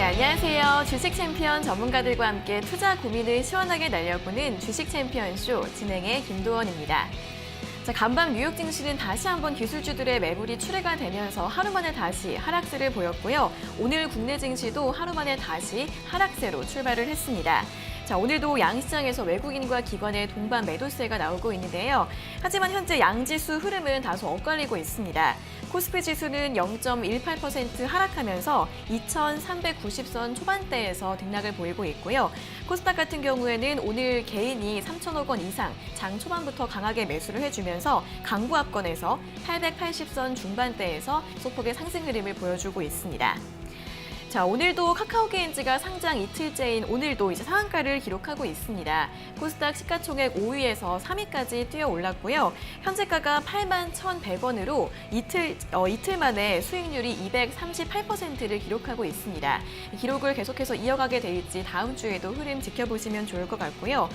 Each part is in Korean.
네, 안녕하세요. 주식 챔피언 전문가들과 함께 투자 고민을 시원하게 날려보는 주식 챔피언쇼 진행의 김도원입니다. 자, 간밤 뉴욕 증시는 다시 한번 기술주들의 매물이 출회가 되면서 하루 만에 다시 하락세를 보였고요. 오늘 국내 증시도 하루 만에 다시 하락세로 출발을 했습니다. 자, 오늘도 양시장에서 외국인과 기관의 동반 매도세가 나오고 있는데요. 하지만 현재 양지수 흐름은 다소 엇갈리고 있습니다. 코스피 지수는 0.18% 하락하면서 2,390선 초반대에서 등락을 보이고 있고요. 코스닥 같은 경우에는 오늘 개인이 3천억 원 이상 장 초반부터 강하게 매수를 해주면서 강보합권에서 880선 중반대에서 소폭의 상승 흐름을 보여주고 있습니다. 자, 오늘도 카카오게임즈가 상장 이틀째인 오늘도 이제 상한가를 기록하고 있습니다. 코스닥 시가총액 5위에서 3위까지 뛰어 올랐고요. 현재가가 81,100원으로 이틀 만에 수익률이 238%를 기록하고 있습니다. 기록을 계속해서 이어가게 될지 다음 주에도 흐름 지켜보시면 좋을 것 같고요.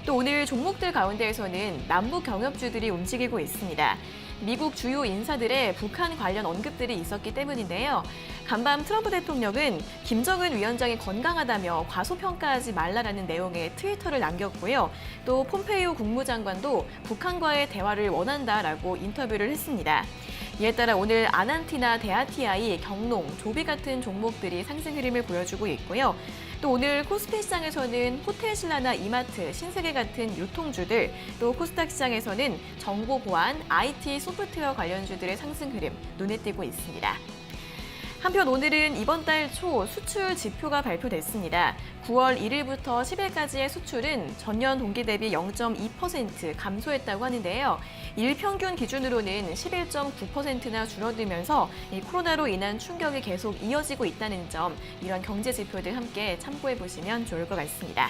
또 오늘 종목들 가운데에서는 남북 경협주들이 움직이고 있습니다. 미국 주요 인사들의 북한 관련 언급들이 있었기 때문인데요. 간밤 트럼프 대통령은 김정은 위원장이 건강하다며 과소평가하지 말라라는 내용의 트위터를 남겼고요. 또 폼페이오 국무장관도 북한과의 대화를 원한다라고 인터뷰를 했습니다. 이에 따라 오늘 아난티나 데아티아이, 경농, 조비 같은 종목들이 상승 흐름을 보여주고 있고요. 또 오늘 코스피 시장에서는 호텔신라나 이마트, 신세계 같은 유통주들, 또 코스닥 시장에서는 정보 보안, IT, 소프트웨어 관련주들의 상승 흐름 눈에 띄고 있습니다. 한편 오늘은 이번 달 초 수출 지표가 발표됐습니다. 9월 1일부터 10일까지의 수출은 전년 동기 대비 0.2% 감소했다고 하는데요. 일평균 기준으로는 11.9%나 줄어들면서 이 코로나로 인한 충격이 계속 이어지고 있다는 점, 이런 경제 지표들 함께 참고해 보시면 좋을 것 같습니다.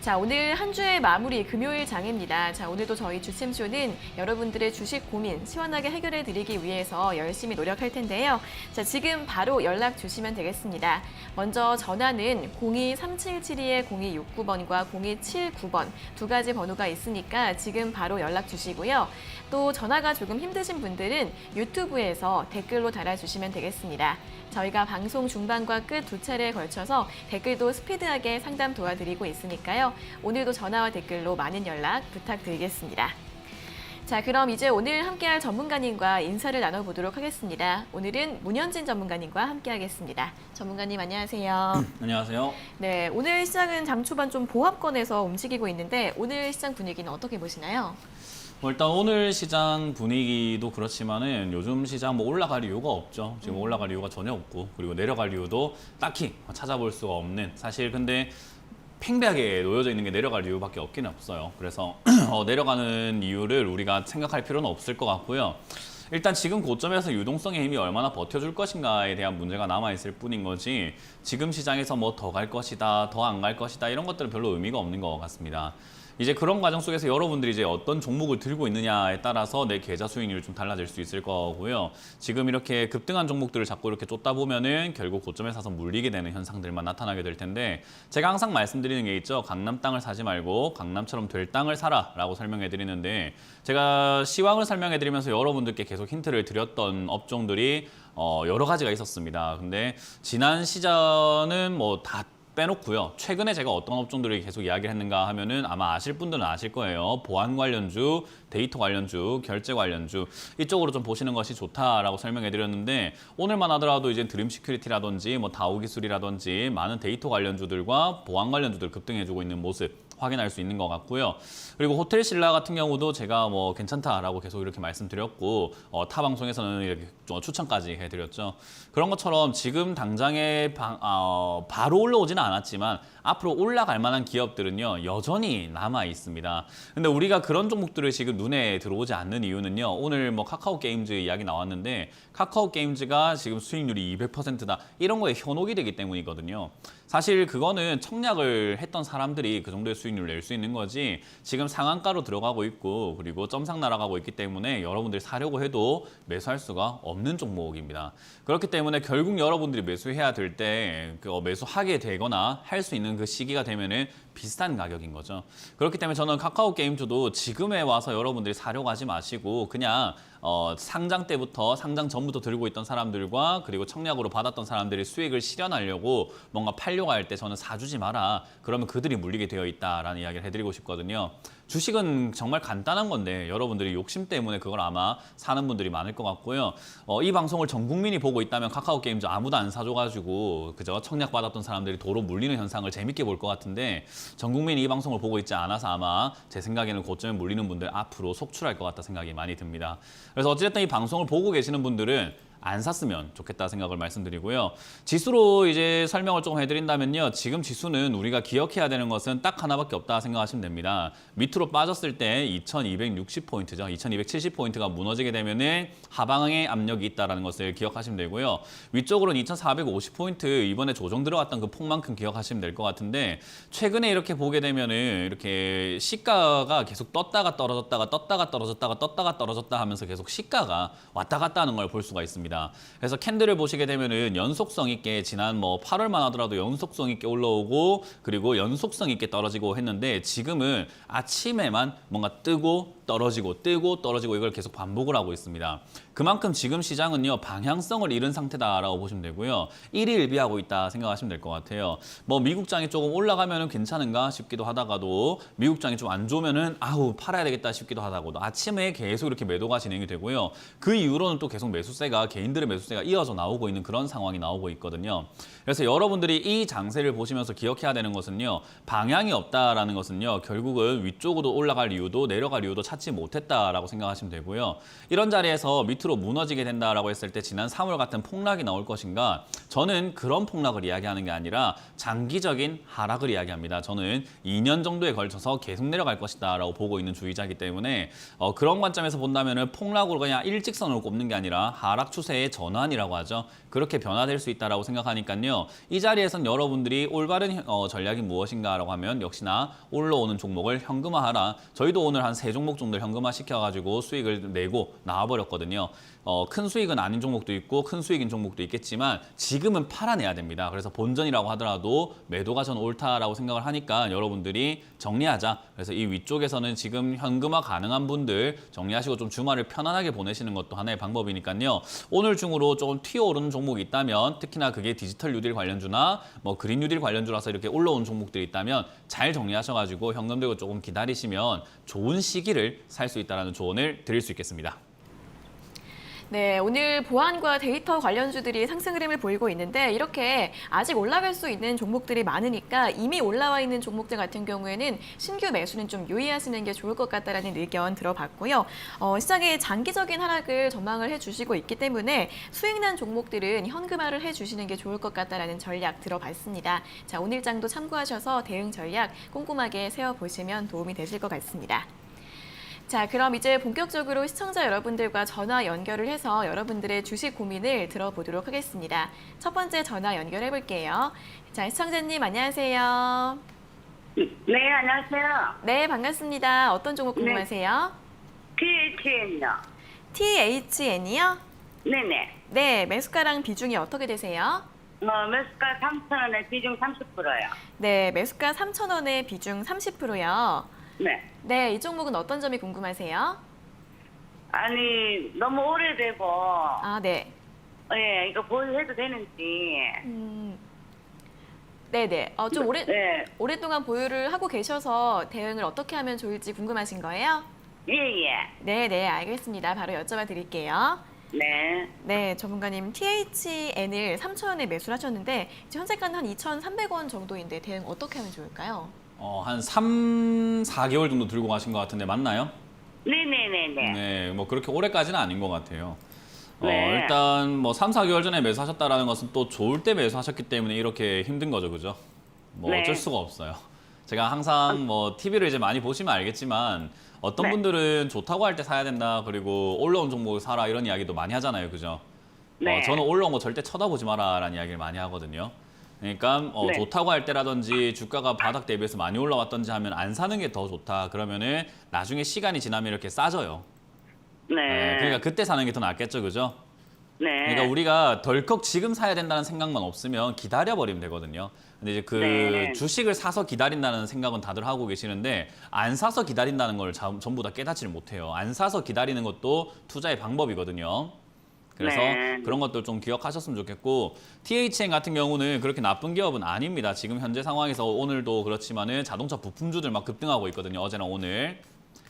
자, 오늘 한 주의 마무리 금요일 장입니다. 자, 오늘도 저희 주챔쇼는 여러분들의 주식 고민 시원하게 해결해 드리기 위해서 열심히 노력할 텐데요. 자, 지금 바로 연락 주시면 되겠습니다. 먼저 전화는 02-3772-0269번과 0279번 두 가지 번호가 있으니까 지금 바로 연락 주시고요. 또 전화가 조금 힘드신 분들은 유튜브에서 댓글로 달아주시면 되겠습니다. 저희가 방송 중반과 끝 두 차례에 걸쳐서 댓글도 스피드하게 상담 도와드리고 있으니까요. 오늘도 전화와 댓글로 많은 연락 부탁드리겠습니다. 자, 그럼 이제 오늘 함께할 전문가님과 인사를 나눠보도록 하겠습니다. 오늘은 문현진 전문가님과 함께하겠습니다. 전문가님 안녕하세요. 안녕하세요. 네, 오늘 시장은 장 초반 좀 보합권에서 움직이고 있는데 오늘 시장 분위기는 어떻게 보시나요? 일단 오늘 시장 분위기도 그렇지만은 요즘 시장 뭐 올라갈 이유가 없죠. 지금 올라갈 이유가 전혀 없고, 그리고 내려갈 이유도 딱히 찾아볼 수가 없는, 사실 근데 팽배하게 놓여져 있는 게 내려갈 이유밖에 없긴 없어요. 그래서 내려가는 이유를 우리가 생각할 필요는 없을 것 같고요. 일단 지금 고점에서 유동성의 힘이 얼마나 버텨줄 것인가에 대한 문제가 남아있을 뿐인 거지, 지금 시장에서 뭐 더 갈 것이다, 더 안 갈 것이다, 이런 것들은 별로 의미가 없는 것 같습니다. 이제 그런 과정 속에서 여러분들이 이제 어떤 종목을 들고 있느냐에 따라서 내 계좌 수익률이 좀 달라질 수 있을 거고요. 지금 이렇게 급등한 종목들을 자꾸 이렇게 쫓다 보면은 결국 고점에 사서 물리게 되는 현상들만 나타나게 될 텐데, 제가 항상 말씀드리는 게 있죠. 강남 땅을 사지 말고 강남처럼 될 땅을 사라라고 설명해 드리는데, 제가 시황을 설명해 드리면서 여러분들께 계속 힌트를 드렸던 업종들이 여러 가지가 있었습니다. 근데 지난 시즌은 뭐 다 빼놓고요. 최근에 제가 어떤 업종들을 계속 이야기를 했는가 하면은 아마 아실 분들은 아실 거예요. 보안 관련주, 데이터 관련주, 결제 관련주, 이쪽으로 좀 보시는 것이 좋다라고 설명해 드렸는데, 오늘만 하더라도 이제 드림 시큐리티라든지 뭐 다우 기술이라든지 많은 데이터 관련주들과 보안 관련주들 급등해주고 있는 모습 확인할 수 있는 것 같고요. 그리고 호텔신라 같은 경우도 제가 뭐 괜찮다라고 계속 이렇게 말씀드렸고, 타 방송에서는 이렇게 추천까지 해드렸죠. 그런 것처럼 지금 당장에 바로 올라오지는 않았지만 앞으로 올라갈 만한 기업들은요, 여전히 남아 있습니다. 근데 우리가 그런 종목들을 지금 눈에 들어오지 않는 이유는요, 오늘 뭐 카카오게임즈 이야기 나왔는데, 카카오게임즈가 지금 수익률이 200%다 이런 거에 현혹이 되기 때문이거든요. 사실 그거는 청약을 했던 사람들이 그 정도의 수익률을 낼 수 있는 거지, 지금 상한가로 들어가고 있고 그리고 점상 날아가고 있기 때문에 여러분들이 사려고 해도 매수할 수가 없는 종목입니다. 그렇기 때문에 결국 여러분들이 매수해야 될 때 매수하게 되거나 할 수 있는 그 시기가 되면은 비슷한 가격인 거죠. 그렇기 때문에 저는 카카오 게임즈도 지금에 와서 여러분들이 사려고 하지 마시고 그냥 상장 때부터 상장 전부터 들고 있던 사람들과 그리고 청약으로 받았던 사람들이 수익을 실현하려고 뭔가 팔려고 할 때 저는 사주지 마라. 그러면 그들이 물리게 되어 있다라는 이야기를 해드리고 싶거든요. 주식은 정말 간단한 건데 여러분들이 욕심 때문에 그걸 아마 사는 분들이 많을 것 같고요. 이 방송을 전 국민이 보고 있다면 카카오 게임즈 아무도 안 사줘가지고 그저 청약 받았던 사람들이 도로 물리는 현상을 재밌게 볼 것 같은데 전 국민이 이 방송을 보고 있지 않아서 아마 제 생각에는 고점에 물리는 분들 앞으로 속출할 것 같다 생각이 많이 듭니다. 그래서 어찌됐든 이 방송을 보고 계시는 분들은 안 샀으면 좋겠다 생각을 말씀드리고요. 지수로 이제 설명을 조금 해드린다면요. 지금 지수는 우리가 기억해야 되는 것은 딱 하나밖에 없다 생각하시면 됩니다. 밑으로 빠졌을 때 2260포인트죠. 2270포인트가 무너지게 되면은 하방의 압력이 있다는 것을 기억하시면 되고요. 위쪽으로는 2450포인트 이번에 조정 들어갔던 그 폭만큼 기억하시면 될 것 같은데 최근에 이렇게 보게 되면은 이렇게 시가가 계속 떴다가 떨어졌다가 떴다가 떨어졌다가 떴다가 떨어졌다 하면서 계속 시가가 왔다 갔다 하는 걸 볼 수가 있습니다. 그래서 캔들을 보시게 되면은 연속성 있게 지난 뭐 8월만 하더라도 연속성 있게 올라오고 그리고 연속성 있게 떨어지고 했는데 지금은 아침에만 뭔가 뜨고 떨어지고 뜨고 떨어지고 이걸 계속 반복을 하고 있습니다. 그만큼 지금 시장은요 방향성을 잃은 상태다라고 보시면 되고요. 일희일비하고 있다 생각하시면 될 것 같아요. 뭐 미국장이 조금 올라가면은 괜찮은가 싶기도 하다가도 미국장이 좀 안 좋으면은 아우 팔아야 되겠다 싶기도 하다가도 아침에 계속 이렇게 매도가 진행이 되고요. 그 이후로는 또 계속 매수세가 개인들의 매수세가 이어져 나오고 있는 그런 상황이 나오고 있거든요. 그래서 여러분들이 이 장세를 보시면서 기억해야 되는 것은요. 방향이 없다라는 것은요. 결국은 위쪽으로 올라갈 이유도 내려갈 이유도 찾지 못했다라고 생각하시면 되고요. 이런 자리에서 밑으로 무너지게 된다라고 했을 때 지난 3월 같은 폭락이 나올 것인가? 저는 그런 폭락을 이야기하는 게 아니라 장기적인 하락을 이야기합니다. 저는 2년 정도에 걸쳐서 계속 내려갈 것이다 라고 보고 있는 주의자이기 때문에 그런 관점에서 본다면 폭락으로 그냥 일직선으로 꼽는 게 아니라 하락 추세의 전환이라고 하죠. 그렇게 변화될 수 있다고 생각하니까요. 이 자리에선 여러분들이 올바른 전략이 무엇인가라고 하면 역시나 올라오는 종목을 현금화하라. 저희도 오늘 한 3종목 정도 현금화 시켜가지고 수익을 내고 나와버렸거든요. 큰 수익은 아닌 종목도 있고 큰 수익인 종목도 있겠지만 지금은 팔아내야 됩니다. 그래서 본전이라고 하더라도 매도가 전 옳다라고 생각을 하니까 여러분들이 정리하자. 그래서 이 위쪽에서는 지금 현금화 가능한 분들 정리하시고 좀 주말을 편안하게 보내시는 것도 하나의 방법이니까요. 오늘 중으로 조금 튀어오르는 종목이 있다면 특히나 그게 디지털 뉴딜 관련주나 뭐 그린 뉴딜 관련주라서 이렇게 올라온 종목들이 있다면 잘 정리하셔가지고 현금 들고 조금 기다리시면 좋은 시기를 살 수 있다는 조언을 드릴 수 있겠습니다. 네, 오늘 보안과 데이터 관련주들이 상승 흐름을 보이고 있는데 이렇게 아직 올라갈 수 있는 종목들이 많으니까 이미 올라와 있는 종목들 같은 경우에는 신규 매수는 좀 유의하시는 게 좋을 것 같다라는 의견 들어봤고요. 시장의 장기적인 하락을 전망을 해주시고 있기 때문에 수익난 종목들은 현금화를 해주시는 게 좋을 것 같다라는 전략 들어봤습니다. 자, 오늘장도 참고하셔서 대응 전략 꼼꼼하게 세워보시면 도움이 되실 것 같습니다. 자, 그럼 이제 본격적으로 시청자 여러분들과 전화 연결을 해서 여러분들의 주식 고민을 들어보도록 하겠습니다. 첫 번째 전화 연결해 볼게요. 자, 시청자님 안녕하세요. 네, 안녕하세요. 네, 반갑습니다. 어떤 종목 궁금하세요? THN요. THN이요? 네네. 네, 매수가랑 비중이 어떻게 되세요? 매수가 3,000원에 비중 30%요. 네, 매수가 3,000원에 비중 30%요. 네. 네, 이 종목은 어떤 점이 궁금하세요? 아니, 너무 오래되고, 아, 네. 예, 이거 보유해도 되는지. 네네. 좀 네. 오랫동안 보유를 하고 계셔서 대응을 어떻게 하면 좋을지 궁금하신 거예요? 예, 예. 네네, 알겠습니다. 바로 여쭤봐 드릴게요. 네. 네, 전문가님 THN을 3,000원에 매수를 하셨는데 이제 현재가는 한 2,300원 정도인데 대응 어떻게 하면 좋을까요? 한 3, 4개월 정도 들고 가신 것 같은데 맞나요? 네네네네. 네, 뭐 그렇게 오래까지는 아닌 것 같아요. 네. 일단 뭐 3, 4개월 전에 매수하셨다라는 것은 또 좋을 때 매수하셨기 때문에 이렇게 힘든 거죠, 그죠? 뭐 네. 어쩔 수가 없어요. 제가 항상 뭐 TV를 이제 많이 보시면 알겠지만 어떤 네. 분들은 좋다고 할 때 사야 된다, 그리고 올라온 종목을 사라 이런 이야기도 많이 하잖아요, 그죠? 네. 저는 올라온 거 절대 쳐다보지 마라라는 이야기를 많이 하거든요. 그러니까 네. 좋다고 할 때라든지 주가가 바닥 대비해서 많이 올라왔던지 하면 안 사는 게 더 좋다. 그러면은 나중에 시간이 지나면 이렇게 싸져요. 네. 그러니까 그때 사는 게 더 낫겠죠, 그죠? 네. 그러니까 우리가 덜컥 지금 사야 된다는 생각만 없으면 기다려버리면 되거든요. 근데 이제 그 네. 주식을 사서 기다린다는 생각은 다들 하고 계시는데 안 사서 기다린다는 걸 전부 다 깨닫지를 못해요. 안 사서 기다리는 것도 투자의 방법이거든요. 그래서 네. 그런 것들 좀 기억하셨으면 좋겠고 THN 같은 경우는 그렇게 나쁜 기업은 아닙니다. 지금 현재 상황에서 오늘도 그렇지만은 자동차 부품주들 막 급등하고 있거든요. 어제나 오늘.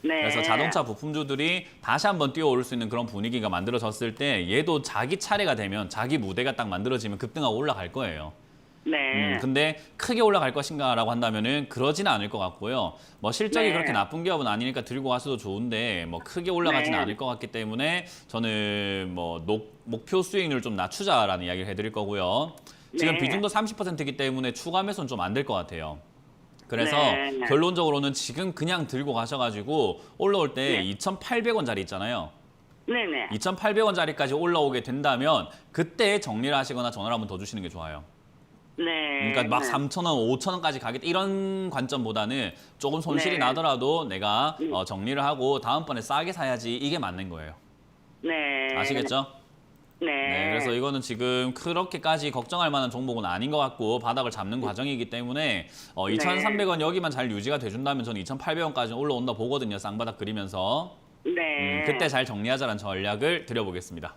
네. 그래서 자동차 부품주들이 다시 한번 뛰어오를 수 있는 그런 분위기가 만들어졌을 때 얘도 자기 차례가 되면 자기 무대가 딱 만들어지면 급등하고 올라갈 거예요. 네. 근데 크게 올라갈 것인가라고 한다면은 그러지는 않을 것 같고요. 뭐 실적이 네. 그렇게 나쁜 기업은 아니니까 들고 가셔도 좋은데 뭐 크게 올라가지는 네. 않을 것 같기 때문에 저는 뭐 목표 수익률 좀 낮추자라는 이야기를 해드릴 거고요. 지금 네. 비중도 30%이기 때문에 추가 매수는 좀 안 될 것 같아요. 그래서 네. 결론적으로는 지금 그냥 들고 가셔가지고 올라올 때 네. 2,800원짜리 있잖아요. 네네. 2,800원짜리까지 올라오게 된다면 그때 정리를 하시거나 전화를 한번 더 주시는 게 좋아요. 네. 그러니까 막 네. 3,000원, 5,000원까지 가겠다 이런 관점보다는 조금 손실이 네. 나더라도 내가 정리를 하고 다음번에 싸게 사야지 이게 맞는 거예요. 네. 아시겠죠? 네. 네, 그래서 이거는 지금 그렇게까지 걱정할 만한 종목은 아닌 것 같고 바닥을 네. 잡는 과정이기 때문에 2,300원 여기만 잘 유지가 돼준다면 저는 2,800원까지 올라온다 보거든요. 쌍바닥 그리면서. 네. 그때 잘 정리하자는 전략을 드려보겠습니다.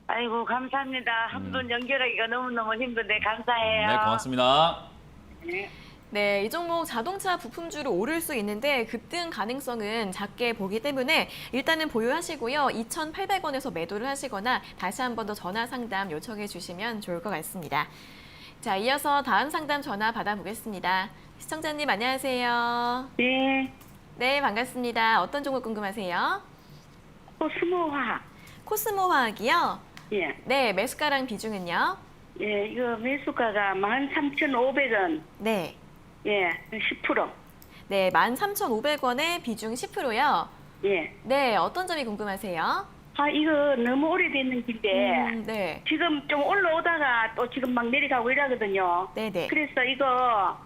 아이고 감사합니다. 한 분 연결하기가 너무너무 힘든데 감사해요. 네, 고맙습니다. 네. 네, 이 종목 자동차 부품주로 오를 수 있는데 급등 가능성은 작게 보기 때문에 일단은 보유하시고요. 2,800원에서 매도를 하시거나 다시 한 번 더 전화 상담 요청해 주시면 좋을 것 같습니다. 자, 이어서 다음 상담 전화 받아보겠습니다. 시청자님 안녕하세요. 네. 네, 반갑습니다. 어떤 종목 궁금하세요? 코스모화. 코스모 화학이요? 예. 네, 매수가랑 비중은요? 예, 이거 매수가가 13,500원. 네. 예, 10%. 네, 13,500원에 비중 10%요. 예. 네, 어떤 점이 궁금하세요? 아, 이거 너무 오래됐는 길인데 네. 지금 좀 올라오다가 또 지금 막 내려가고 이러거든요. 네네. 그래서 이거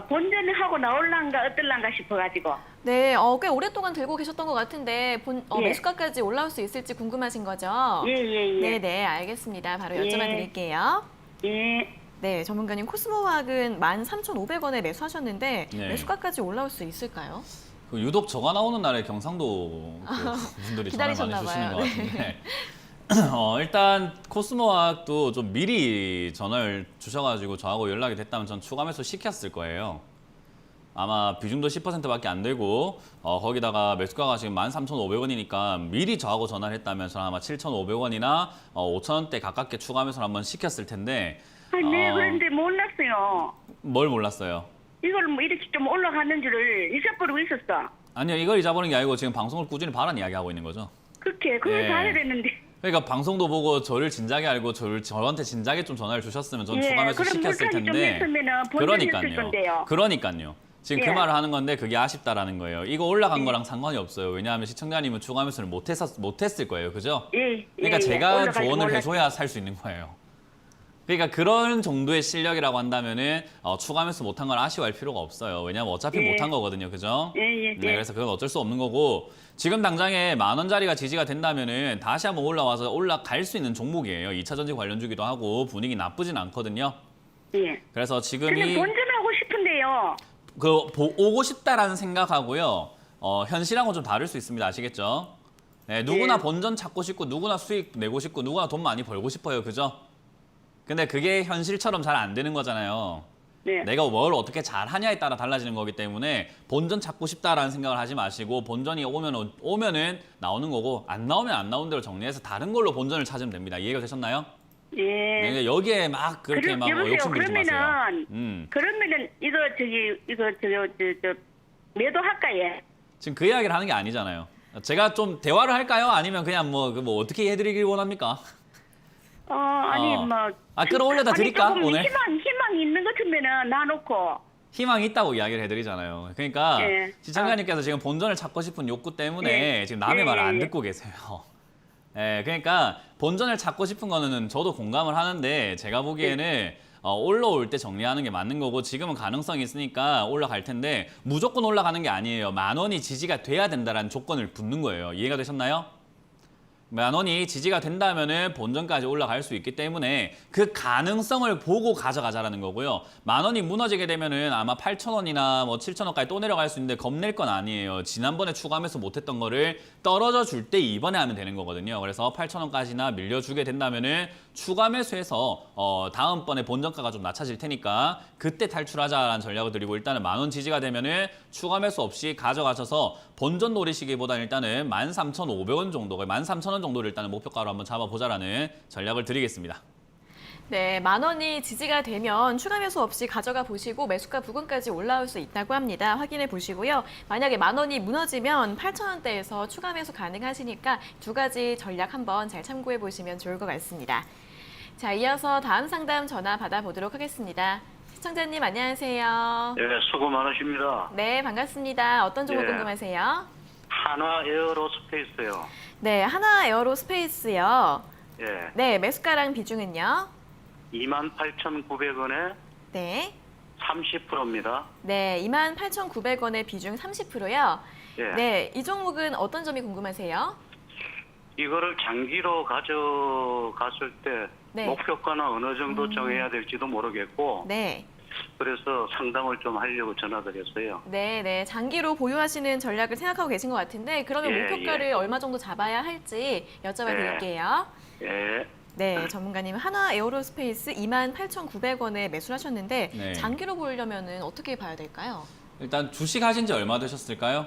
본전하고 나올란가 어떨란가 싶어가지고. 네, 꽤 오랫동안 들고 계셨던 것 같은데 예. 매수가까지 올라올 수 있을지 궁금하신 거죠? 예, 예, 예. 네네, 알겠습니다. 바로 예. 여쭤봐 드릴게요. 예. 네, 전문가님 코스모화학은 13,500원에 매수하셨는데 네. 매수가까지 올라올 수 있을까요? 그 유독 저가 나오는 날에 경상도 그 분들이 전화를 많이 기다리셨나 주시는 봐요. 것 같은데 일단 코스모학도 좀 미리 전화를 주셔가지고 저하고 연락이 됐다면 전 추가 매수 시켰을 거예요. 아마 비중도 10%밖에 안 되고 거기다가 매수가가 지금 13,500원이니까 미리 저하고 전화를 했다면 저는 아마 7,500원이나 5,000원대 가깝게 추가 매수를 한번 시켰을 텐데 아, 네, 그런데 몰랐어요. 뭘 몰랐어요? 이걸 뭐 이렇게 좀 올라가는 줄을 잊어버리고 있었어. 아니요, 이걸 잊어버린 게 아니고 지금 방송을 꾸준히 봐라는 이야기하고 있는 거죠. 그렇게 그걸 예. 봐야 되는데. 그러니까 방송도 보고 저를 진작에 알고 저한테 진작에 좀 전화를 주셨으면 전 예, 추가 매수 그럼 시켰을 물타기 좀 텐데 했으면은 본전했을 건데요. 그러니까요. 지금 그 예. 말을 하는 건데 그게 아쉽다라는 거예요. 이거 올라간 예. 거랑 상관이 없어요. 왜냐하면 시청자님은 추가 매수를 못했을 거예요. 그죠? 예. 그러니까 예, 제가 올라갈지 조언을 몰랐- 해줘야 살 수 있는 거예요. 그러니까 그런 정도의 실력이라고 한다면은 추가 매수 못한 건 아쉬워할 필요가 없어요. 왜냐하면 어차피 예. 못한 거거든요. 그죠? 예, 예, 네, 예. 그래서 그건 어쩔 수 없는 거고 지금 당장에 10,000원짜리가 지지가 된다면은 다시 한번 올라와서 올라갈 수 있는 종목이에요. 2차 전지 관련주기도 하고 분위기 나쁘진 않거든요. 예. 그래서 그냥 지금이 본전하고 싶은데요. 오고 싶다라는 생각하고요. 현실하고 좀 다를 수 있습니다. 아시겠죠? 네, 누구나 예. 본전 찾고 싶고 누구나 수익 내고 싶고 누구나 돈 많이 벌고 싶어요. 그죠? 근데 그게 현실처럼 잘 안 되는 거잖아요. 네. 내가 뭘 어떻게 잘하냐에 따라 달라지는 거기 때문에 본전 찾고 싶다라는 생각을 하지 마시고 본전이 오면은 나오는 거고 안 나오면 안 나온 대로 정리해서 다른 걸로 본전을 찾으면 됩니다. 이해가 되셨나요? 예. 네, 여기에 막 그렇게 막 여보세요. 욕심 부리지 마세요. 그러면은 이거 저 매도할까 예. 지금 그 이야기를 하는 게 아니잖아요. 제가 좀 대화를 할까요? 아니면 그냥 뭐 어떻게 해드리길 원합니까? 아니 어. 뭐. 끌어올려다 드릴까, 아니, 조금 오늘? 희망 있는 것 같으면은 놔놓고. 희망이 있다고 이야기를 해드리잖아요. 그러니까 예. 시청자님께서 지금 본전을 찾고 싶은 욕구 때문에 예. 지금 남의 예, 말을 안 예, 예. 듣고 계세요. 예, 그러니까 본전을 찾고 싶은 거는 저도 공감을 하는데 제가 보기에는 올라올 때 정리하는 게 맞는 거고 지금은 가능성이 있으니까 올라갈 텐데 무조건 올라가는 게 아니에요. 10,000원이 지지가 돼야 된다는 조건을 붙는 거예요. 이해가 되셨나요? 만 원이 지지가 된다면은 본전까지 올라갈 수 있기 때문에 그 가능성을 보고 가져가자라는 거고요. 만 원이 무너지게 되면은 아마 8,000원이나 뭐 7,000원까지 또 내려갈 수 있는데 겁낼 건 아니에요. 지난번에 추가 매수 못했던 거를 떨어져 줄 때 이번에 하면 되는 거거든요. 그래서 8,000원까지나 밀려주게 된다면은 추가 매수해서 다음번에 본전가가 좀 낮아질 테니까 그때 탈출하자라는 전략을 드리고 일단은 만 원 지지가 되면은 추가 매수 없이 가져가셔서 본전 노리시기보다는 일단은 13,500원 정도가 13,000원 정도를 일단은 목표가로 한번 잡아보자라는 전략을 드리겠습니다. 네, 만 원이 지지가 되면 추가 매수 없이 가져가 보시고 매수가 부근까지 올라올 수 있다고 합니다. 확인해 보시고요. 만약에 만 원이 무너지면 8,000원대에서 추가 매수 가능하시니까 두 가지 전략 한번 잘 참고해 보시면 좋을 것 같습니다. 자, 이어서 다음 상담 전화 받아보도록 하겠습니다. 시청자님 안녕하세요. 예, 수고 많으십니다. 네, 반갑습니다. 어떤 종목 예. 궁금하세요? 한화 에어로스페이스요. 네, 하나 에어로스페이스요. 예, 네, 매수가랑 비중은요? 28,900원에 네. 30%입니다. 네, 28,900원의 비중 30%요. 예, 네, 이 종목은 어떤 점이 궁금하세요? 이거를 장기로 가져갔을 때 네. 목표가는 어느 정도 정해야 될지도 모르겠고 네. 그래서 상담을 좀 하려고 전화드렸어요. 네, 네. 장기로 보유하시는 전략을 생각하고 계신 것 같은데 그러면 예, 목표가를 얼마 정도 잡아야 할지 여쭤봐 드릴게요. 예, 네, 전문가님 하나 에어로스페이스 28,900원에 매수를 하셨는데 네. 장기로 보려면은 어떻게 봐야 될까요? 일단 주식 하신 지 얼마 되셨을까요?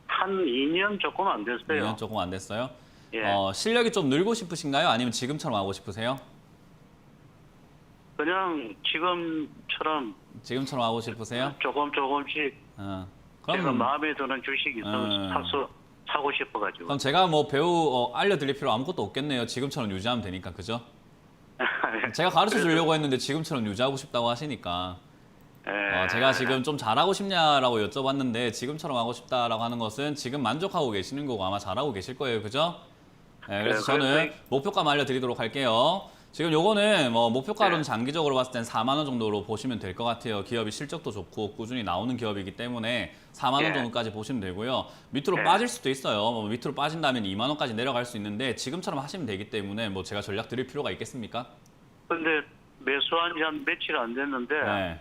한 2년 조금 안 됐어요. 2년 조금 안 됐어요. 예, 실력이 좀 늘고 싶으신가요? 아니면 지금처럼 하고 싶으세요? 그냥 지금처럼 지금처럼 하고 싶으세요? 조금씩 제가 그럼 마음에 드는 주식이 있으면 사고 싶어가지고. 그럼 제가 뭐 배우 알려드릴 필요 아무것도 없겠네요. 지금처럼 유지하면 되니까, 그죠? 제가 가르쳐 주려고 했는데 지금처럼 유지하고 싶다고 하시니까 제가 지금 좀 잘하고 싶냐라고 여쭤봤는데 지금처럼 하고 싶다라고 하는 것은 지금 만족하고 계시는 거고 아마 잘하고 계실 거예요, 그죠? 네, 그래서 저는 목표가 알려드리도록 할게요. 지금 요거는 뭐 목표가로는 장기적으로 봤을 땐 4만 원 정도로 보시면 될 것 같아요. 기업이 실적도 좋고 꾸준히 나오는 기업이기 때문에 4만 원 정도까지 보시면 되고요. 밑으로 빠질 수도 있어요. 뭐 밑으로 빠진다면 2만 원까지 내려갈 수 있는데 지금처럼 하시면 되기 때문에 뭐 제가 전략 드릴 필요가 있겠습니까? 근데 매수한 지 한 며칠 안 됐는데 네.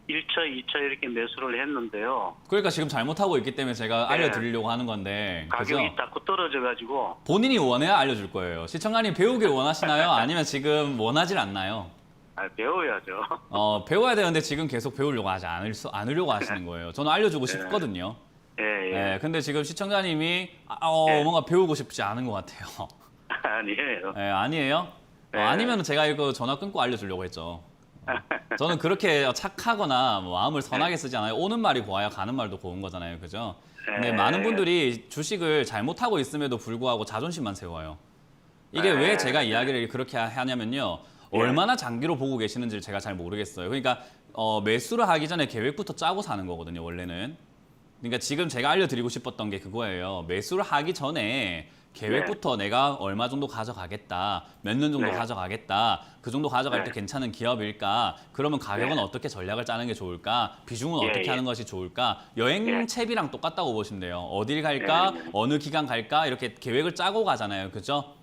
1차, 2차 이렇게 매수를 했는데요. 그러니까 지금 잘못하고 있기 때문에 제가 알려드리려고 하는 건데 가격이 그죠? 자꾸 떨어져가지고 본인이 원해야 알려줄 거예요. 시청자님 배우길 원하시나요? 아니면 지금 원하질 않나요? 배워야죠. 배워야 되는데 지금 계속 배우려고 하지 않으려고 하시는 거예요. 저는 알려주고 싶거든요. 예. 근데 지금 시청자님이 뭔가 배우고 싶지 않은 것 같아요. 아니에요. 아니에요? 아니면 제가 이거 전화 끊고 알려주려고 했죠. 저는 그렇게 착하거나 뭐 마음을 선하게 쓰지 않아요. 오는 말이 고와야 가는 말도 고운 거잖아요. 그죠? 근데 많은 분들이 주식을 잘못하고 있음에도 불구하고 자존심만 세워요. 이게 왜 제가 이야기를 그렇게 하냐면요. 얼마나 장기로 보고 계시는지를 제가 잘 모르겠어요. 그러니까 매수를 하기 전에 계획부터 짜고 사는 거거든요. 원래는. 그러니까 지금 제가 알려드리고 싶었던 게 그거예요. 매수를 하기 전에 계획부터 내가 얼마 정도 가져가겠다, 몇 년 정도 가져가겠다, 그 정도 가져갈 때 괜찮은 기업일까, 그러면 가격은 어떻게 전략을 짜는 게 좋을까, 비중은 어떻게 하는 것이 좋을까, 여행 채비랑 똑같다고 보시면 돼요. 어딜 갈까, 어느 기간 갈까, 이렇게 계획을 짜고 가잖아요. 그죠?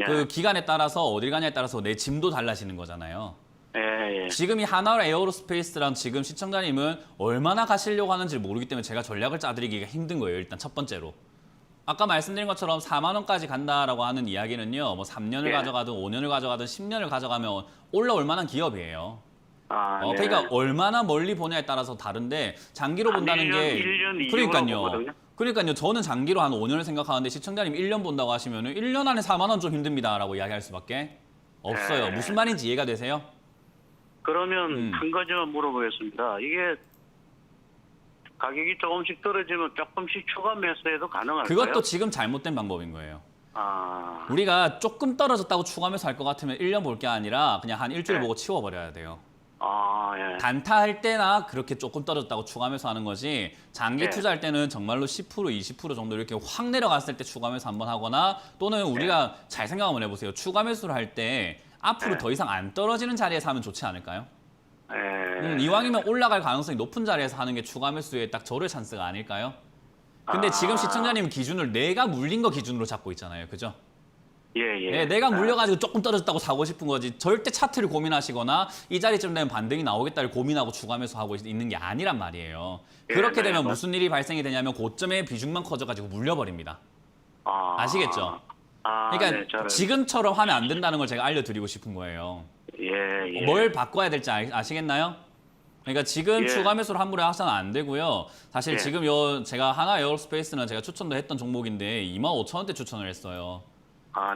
그 기간에 따라서 어딜 가냐에 따라서 내 짐도 달라지는 거잖아요. 지금 이 하나 에어로스페이스랑 지금 시청자님은 얼마나 가시려고 하는지 모르기 때문에 제가 전략을 짜드리기가 힘든 거예요. 일단 첫 번째로. 아까 말씀드린 것처럼 4만 원까지 간다라고 하는 이야기는요. 뭐 3년을 가져가든 5년을 가져가든 10년을 가져가면 올라올 만한 기업이에요. 그러니까 얼마나 멀리 보냐에 따라서 다른데 장기로 본다는 게 1년, 그러니까요. 저는 장기로 한 5년을 생각하는데 시청자님 1년 본다고 하시면 1년 안에 4만 원 좀 힘듭니다라고 이야기할 수밖에 없어요. 무슨 말인지 이해가 되세요? 그러면 한 가지만 물어보겠습니다. 이게 가격이 조금씩 떨어지면 조금씩 추가 매수해도 가능할까요? 그것도 지금 잘못된 방법인 거예요. 아, 우리가 조금 떨어졌다고 추가 매수할 것 같으면 1년 볼 게 아니라 그냥 한 일주일 보고 치워버려야 돼요. 예. 단타할 때나 그렇게 조금 떨어졌다고 추가 매수하는 거지 장기 투자할 때는 정말로 10% 20% 정도 이렇게 확 내려갔을 때 추가 매수 한번 하거나 또는 우리가 잘 생각 한번 해보세요. 추가 매수를 할 때 앞으로 더 이상 안 떨어지는 자리에서 하면 좋지 않을까요? 이왕이면 올라갈 가능성이 높은 자리에서 하는 게 추가 매수의 딱 저를 찬스가 아닐까요? 근데 지금 아. 시청자님 기준을 내가 물린 거 기준으로 잡고 있잖아요. 그죠? 예, 예. 네, 내가 물려가지고 조금 떨어졌다고 사고 싶은 거지. 절대 차트를 고민하시거나 이 자리쯤 되면 반등이 나오겠다를 고민하고 주가 매수하고 있는 게 아니란 말이에요. 예, 그렇게 네, 되면 뭐. 무슨 일이 발생이 되냐면 고점의 비중만 커져가지고 물려버립니다. 아시겠죠? 그러니까 네, 잘 지금처럼 하면 안 된다는 걸 제가 알려드리고 싶은 거예요. 예, 예. 뭘 바꿔야 될지 아시겠나요? 그러니까 지금 예. 추가 매수를 함부로 하셔는 안 되고요. 사실 예. 지금 제가 하나 에어로스페이스는 제가 추천도 했던 종목인데 25,000원대 추천을 했어요.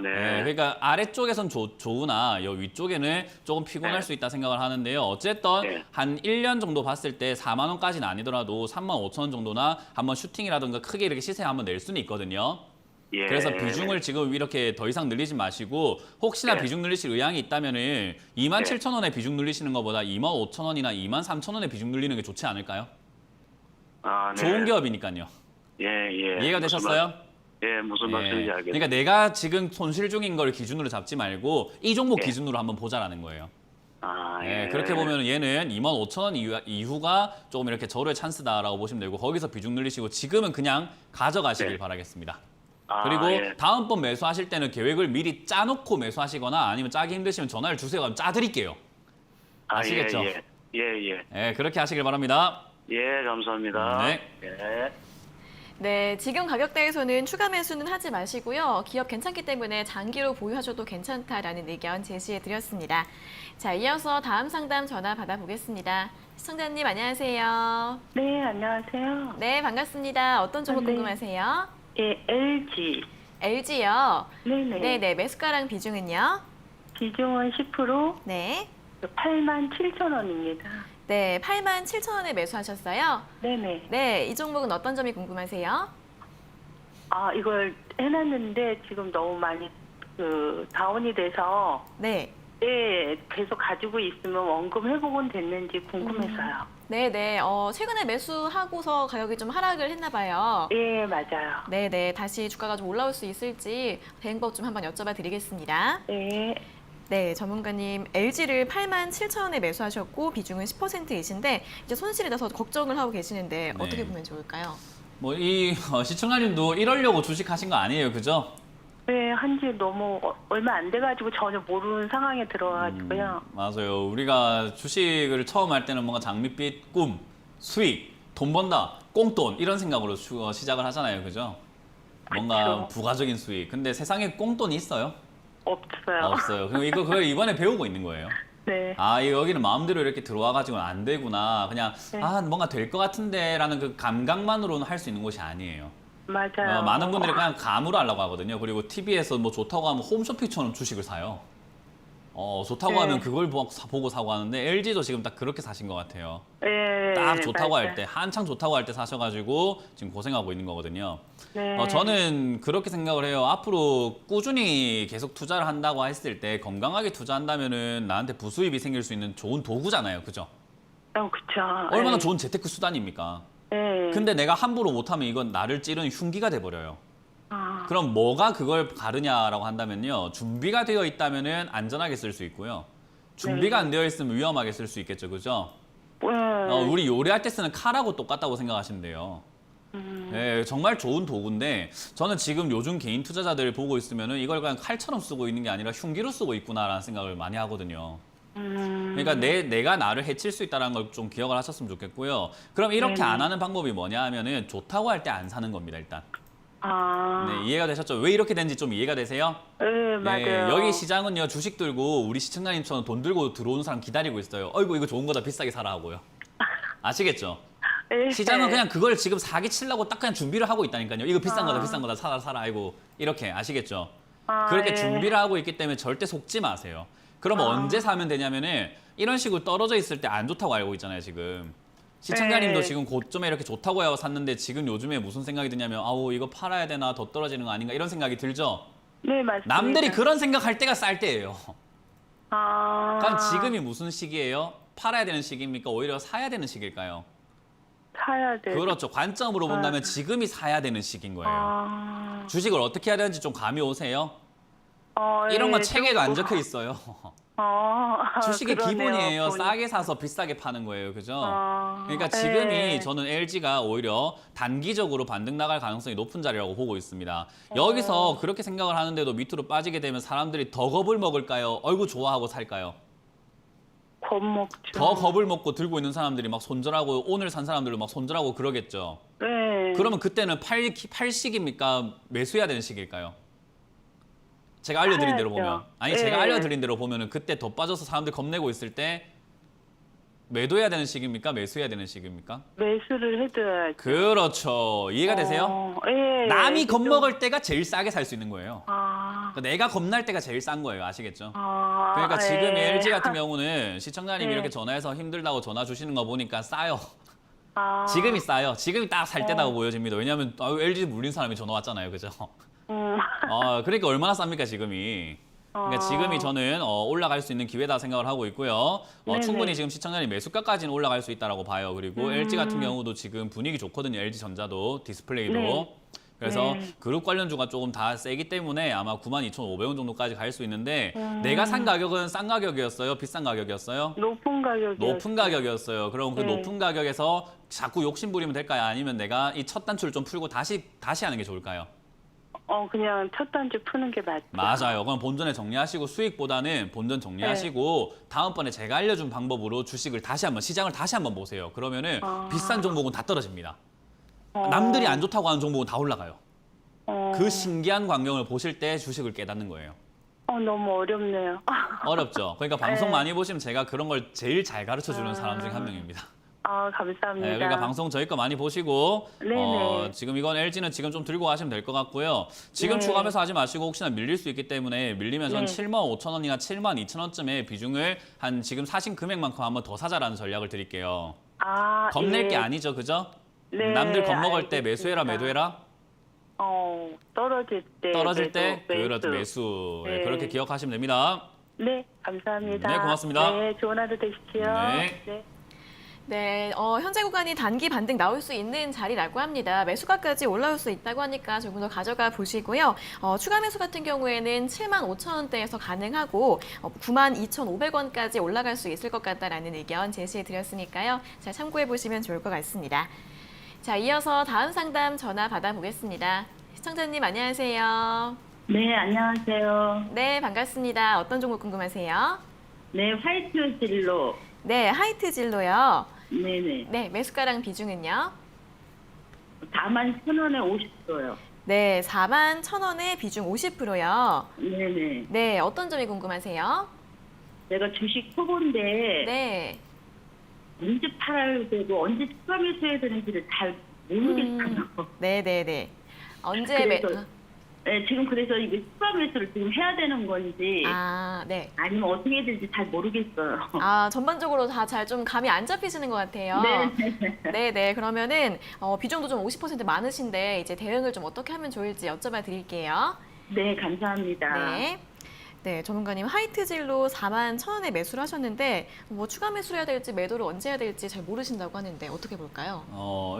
네. 네, 그러니까 아래쪽에선 좋으나 여 위쪽에는 조금 피곤할 네. 수 있다 생각을 하는데요. 어쨌든 네. 한 1년 정도 봤을 때 4만 원까지는 아니더라도 35,000원 정도나 한번 슈팅이라든가 크게 이렇게 시세 한번 낼 수는 있거든요. 예. 그래서 비중을 지금 이렇게 더 이상 늘리지 마시고 혹시나 네. 비중 늘리실 의향이 있다면은 27,000원에 비중 늘리시는 것보다 25,000원이나 23,000원에 비중 늘리는 게 좋지 않을까요? 네. 좋은 기업이니까요. 예, 예. 이해가 되셨어요? 예, 무슨 말씀인지 예. 알겠습니다. 그러니까 내가 지금 손실 중인 걸 기준으로 잡지 말고 이 종목 예. 기준으로 한번 보자라는 거예요. 예. 예, 그렇게 보면 얘는 25,000원 이후가 조금 이렇게 절호의 찬스다라고 보시면 되고 거기서 비중 늘리시고 지금은 그냥 가져가시길 네. 바라겠습니다. 그리고 예. 다음번 매수하실 때는 계획을 미리 짜놓고 매수하시거나 아니면 짜기 힘드시면 전화를 주세요. 그럼 짜드릴게요. 아시겠죠? 예, 예. 예. 예, 그렇게 하시길 바랍니다. 예, 감사합니다. 네. 예. 네, 지금 가격대에서는 추가 매수는 하지 마시고요. 기업 괜찮기 때문에 장기로 보유하셔도 괜찮다라는 의견 제시해 드렸습니다. 자, 이어서 다음 상담 전화 받아보겠습니다. 시청자님 안녕하세요. 네, 안녕하세요. 네, 반갑습니다. 어떤 종목 네. 궁금하세요? 예, LG. LG요. 네네. 네네, 매수가랑 비중은요? 비중은 10%, 네. 87,000원입니다. 네, 87,000원에 매수하셨어요? 네네. 네, 이 종목은 어떤 점이 궁금하세요? 이걸 해놨는데 지금 너무 많이 다운이 돼서 네. 예, 계속 가지고 있으면 원금 회복은 됐는지 궁금해서요. 네네, 최근에 매수하고서 가격이 좀 하락을 했나 봐요. 예, 맞아요. 네네, 다시 주가가 좀 올라올 수 있을지 대응법 좀 한번 여쭤봐 드리겠습니다. 예, 네, 전문가님, LG를 87,000원에 매수하셨고 비중은 10%이신데 이제 손실이 나서 걱정을 하고 계시는데 네. 어떻게 보면 좋을까요? 뭐 이 시청자님도 이러려고 주식하신 거 아니에요, 그죠? 네, 한지 너무 얼마 안 돼가지고 전혀 모르는 상황에 들어가지고요. 맞아요. 우리가 주식을 처음 할 때는 뭔가 장밋빛, 꿈, 수익, 돈 번다, 꽁돈 이런 생각으로 시작을 하잖아요, 그죠? 뭔가 그쵸. 부가적인 수익. 근데 세상에 꽁돈이 있어요? 없어요. 없어요. 그럼 그걸 이번에 배우고 있는 거예요. 네. 여기는 마음대로 이렇게 들어와가지고는 안 되구나. 그냥 네. 뭔가 될 것 같은데라는 그 감각만으로는 할 수 있는 곳이 아니에요. 맞아요. 많은 분들이 그냥 감으로 하려고 하거든요. 그리고 TV에서 뭐 좋다고 하면 홈쇼핑처럼 주식을 사요. 좋다고 네. 하면 그걸 보고 사고 하는데 LG도 지금 딱 그렇게 사신 것 같아요. 예, 딱 좋다고 맞아요. 할 때, 한창 좋다고 할 때 사셔가지고 지금 고생하고 있는 거거든요. 네. 저는 그렇게 생각을 해요. 앞으로 꾸준히 계속 투자를 한다고 했을 때 건강하게 투자한다면은 나한테 부수입이 생길 수 있는 좋은 도구잖아요. 그죠? 그쵸. 얼마나 예. 좋은 재테크 수단입니까? 예. 근데 내가 함부로 못하면 이건 나를 찌르는 흉기가 돼버려요. 아, 그럼 뭐가 그걸 가르냐라고 한다면요. 준비가 되어 있다면은 안전하게 쓸 수 있고요. 준비가 안 되어 있으면 위험하게 쓸 수 있겠죠. 그죠? 우리 요리할 때 쓰는 칼하고 똑같다고 생각하시면 돼요. 네, 정말 좋은 도구인데 저는 지금 요즘 개인 투자자들 보고 있으면은 이걸 그냥 칼처럼 쓰고 있는 게 아니라 흉기로 쓰고 있구나라는 생각을 많이 하거든요. 그러니까 내가 나를 해칠 수 있다는 걸 좀 기억을 하셨으면 좋겠고요. 그럼 이렇게 네네. 안 하는 방법이 뭐냐 하면은 좋다고 할 때 안 사는 겁니다, 일단. 아, 네, 이해가 되셨죠? 왜 이렇게 된지 좀 이해가 되세요? 예, 맞아요. 네, 여기 시장은요, 주식 들고 우리 시청자님처럼 돈 들고 들어오는 사람 기다리고 있어요. 어이구, 이거 좋은 거다, 비싸게 사라 하고요. 아시겠죠? 예. 시장은 그냥 그걸 지금 사기 치려고 딱 그냥 준비를 하고 있다니까요. 이거 비싼 거다, 아. 비싼 거다, 사라, 사라, 아이고. 이렇게, 아시겠죠? 아, 그렇게 예. 준비를 하고 있기 때문에 절대 속지 마세요. 그럼 언제 사면 되냐면은 이런 식으로 떨어져 있을 때 안 좋다고 알고 있잖아요, 지금. 시청자님도 네. 지금 고점에 이렇게 좋다고 하고 샀는데 지금 요즘에 무슨 생각이 드냐면 아우 이거 팔아야 되나 더 떨어지는 거 아닌가 이런 생각이 들죠. 네, 맞습니다. 남들이 그런 생각할 때가 쌀 때예요. 아, 그럼 지금이 무슨 시기예요? 팔아야 되는 시기입니까? 오히려 사야 되는 시기일까요? 사야 돼. 그렇죠. 관점으로 본다면 지금이 사야 되는 시기인 거예요. 아, 주식을 어떻게 해야 되는지 좀 감이 오세요? 이런 예, 건 책에도 안 좀- 적혀 있어요. 주식의 그러네요. 기본이에요. 보니- 싸게 사서 비싸게 파는 거예요. 그죠? 그러니까 네. 지금이 저는 LG가 오히려 단기적으로 반등 나갈 가능성이 높은 자리라고 보고 있습니다. 여기서 그렇게 생각을 하는데도 밑으로 빠지게 되면 사람들이 더 겁을 먹을까요? 어이구 좋아하고 살까요? 겁먹죠. 더 겁을 먹고 들고 있는 사람들이 막 손절하고 오늘 산 사람들도 막 손절하고 그러겠죠. 네. 그러면 그때는 팔 시기입니까? 매수해야 되는 시기일까요? 제가 알려드린 대로 팔아야죠. 보면 아니 네. 제가 알려드린 대로 보면은 그때 더 빠져서 사람들이 겁내고 있을 때 매도해야 되는 시기입니까? 매수해야 되는 시기입니까? 매수를 해둬야죠. 그렇죠. 이해가 되세요? 예. 남이 좀- 겁먹을 때가 제일 싸게 살 수 있는 거예요. 아. 그러니까 내가 겁날 때가 제일 싼 거예요. 아시겠죠? 아. 그러니까 지금 예. LG 같은 경우는 시청자님이 네. 이렇게 전화해서 힘들다고 전화 주시는 거 보니까 싸요. 아. 지금이 싸요. 지금이 딱 살 때다고 보여집니다. 왜냐하면 LG 물린 사람이 전화 왔잖아요. 그죠? 그러니까 얼마나 쌉니까 지금이. 그러니까 지금이 저는 올라갈 수 있는 기회다 생각을 하고 있고요. 네네. 충분히 지금 시청자님 매수가까지는 올라갈 수 있다라고 봐요. 그리고 LG 같은 경우도 지금 분위기 좋거든요. LG전자도 디스플레이도. 네. 그래서 네. 그룹 관련주가 조금 다 세기 때문에 아마 92,500원 정도까지 갈 수 있는데 내가 산 가격은 싼 가격이었어요? 비싼 가격이었어요? 높은 가격이. 높은 가격이었어요. 그럼 그 네. 높은 가격에서 자꾸 욕심 부리면 될까요? 아니면 내가 이 첫 단추를 좀 풀고 다시 하는 게 좋을까요? 그냥 첫 단추 푸는 게 맞죠. 맞아요. 그럼 본전에 정리하시고 수익보다는 본전 정리하시고 다음번에 제가 알려준 방법으로 주식을 다시 한번 시장을 다시 한번 보세요. 그러면은 비싼 종목은 다 떨어집니다. 남들이 안 좋다고 하는 종목은 다 올라가요. 그 신기한 광경을 보실 때 주식을 깨닫는 거예요. 너무 어렵네요. 어렵죠. 그러니까 방송 네. 많이 보시면 제가 그런 걸 제일 잘 가르쳐 주는 사람 중에 한 명입니다. 감사합니다. 네, 그러니까 방송 저희 거 많이 보시고 네네. 지금 이건 LG는 지금 좀 들고 가시면 될 것 같고요. 지금 네. 추가 매수 하지 마시고 혹시나 밀릴 수 있기 때문에 밀리면 전 네. 75,000원이나 72,000원쯤에 비중을 한 지금 사신 금액만큼 한번 더 사자라는 전략을 드릴게요. 겁낼 예. 게 아니죠, 그죠? 네, 남들 겁먹을 때 알겠습니다. 매수해라, 매도해라. 떨어질 때. 떨어질 때 매도, 그렇죠, 매수. 네, 네. 그렇게 기억하시면 됩니다. 네, 감사합니다. 네, 고맙습니다. 네, 좋은 하루 되십시오. 네. 네, 현재 구간이 단기 반등 나올 수 있는 자리라고 합니다. 매수가까지 올라올 수 있다고 하니까 조금 더 가져가 보시고요. 추가 매수 같은 경우에는 75,000원대에서 가능하고 92,500원까지 올라갈 수 있을 것 같다라는 의견 제시해 드렸으니까요. 잘 참고해 보시면 좋을 것 같습니다. 자, 이어서 다음 상담 전화 받아보겠습니다. 시청자님 안녕하세요. 네, 안녕하세요. 네, 반갑습니다. 어떤 종목 궁금하세요? 네, 화이트 진로. 네, 하이트 진로요. 네네. 네, 매수가랑 비중은요? 41,000원에 50%요. 네, 41,000원에 비중 50%요. 네네. 네, 어떤 점이 궁금하세요? 내가 주식 초보인데 네. 언제 팔아야 되고 언제 추가 매수해야 되는지를 잘 모르겠어요. 네네네. 언제 그래서- 네, 지금 그래서 이게 추가 매수를 지금 해야 되는 건지 네. 아니면 어떻게 해야 될지 잘 모르겠어요. 전반적으로 다 잘 좀 감이 안 잡히시는 것 같아요. 네. 네네. 그러면은 비중도 좀 50% 많으신데 이제 대응을 좀 어떻게 하면 좋을지 여쭤봐 드릴게요. 네, 감사합니다. 네. 네, 전문가님 화이트 진로 41,000원에 매수를 하셨는데 뭐 추가 매수를 해야 될지 매도를 언제 해야 될지 잘 모르신다고 하는데 어떻게 볼까요?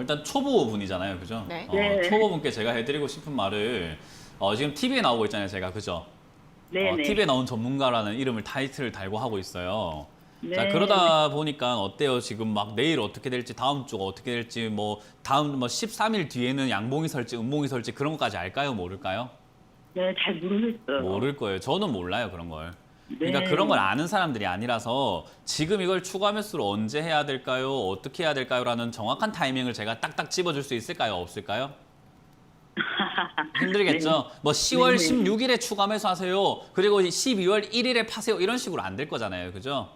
일단 초보분이잖아요, 그죠? 네. 네. 초보분께 제가 해드리고 싶은 말을 지금 TV에 나오고 있잖아요, 제가 그죠? 네네. TV에 나온 전문가라는 이름을 타이틀을 달고 하고 있어요. 네. 자, 그러다 보니까 어때요? 지금 막 내일 어떻게 될지, 다음 주가 어떻게 될지, 다음 13일 뒤에는 양봉이 설지, 음봉이 설지 그런 것까지 알까요? 모를까요? 네, 잘 모르겠어요. 모를 거예요. 저는 몰라요, 그런 걸. 그러니까 네. 그런 걸 아는 사람들이 아니라서 지금 이걸 추가 매수를 언제 해야 될까요? 어떻게 해야 될까요? 라는 정확한 타이밍을 제가 딱딱 집어줄 수 있을까요? 없을까요? 힘들겠죠? 10월 16일에 추가 매수하세요. 그리고 12월 1일에 파세요. 이런 식으로 안 될 거잖아요. 그죠?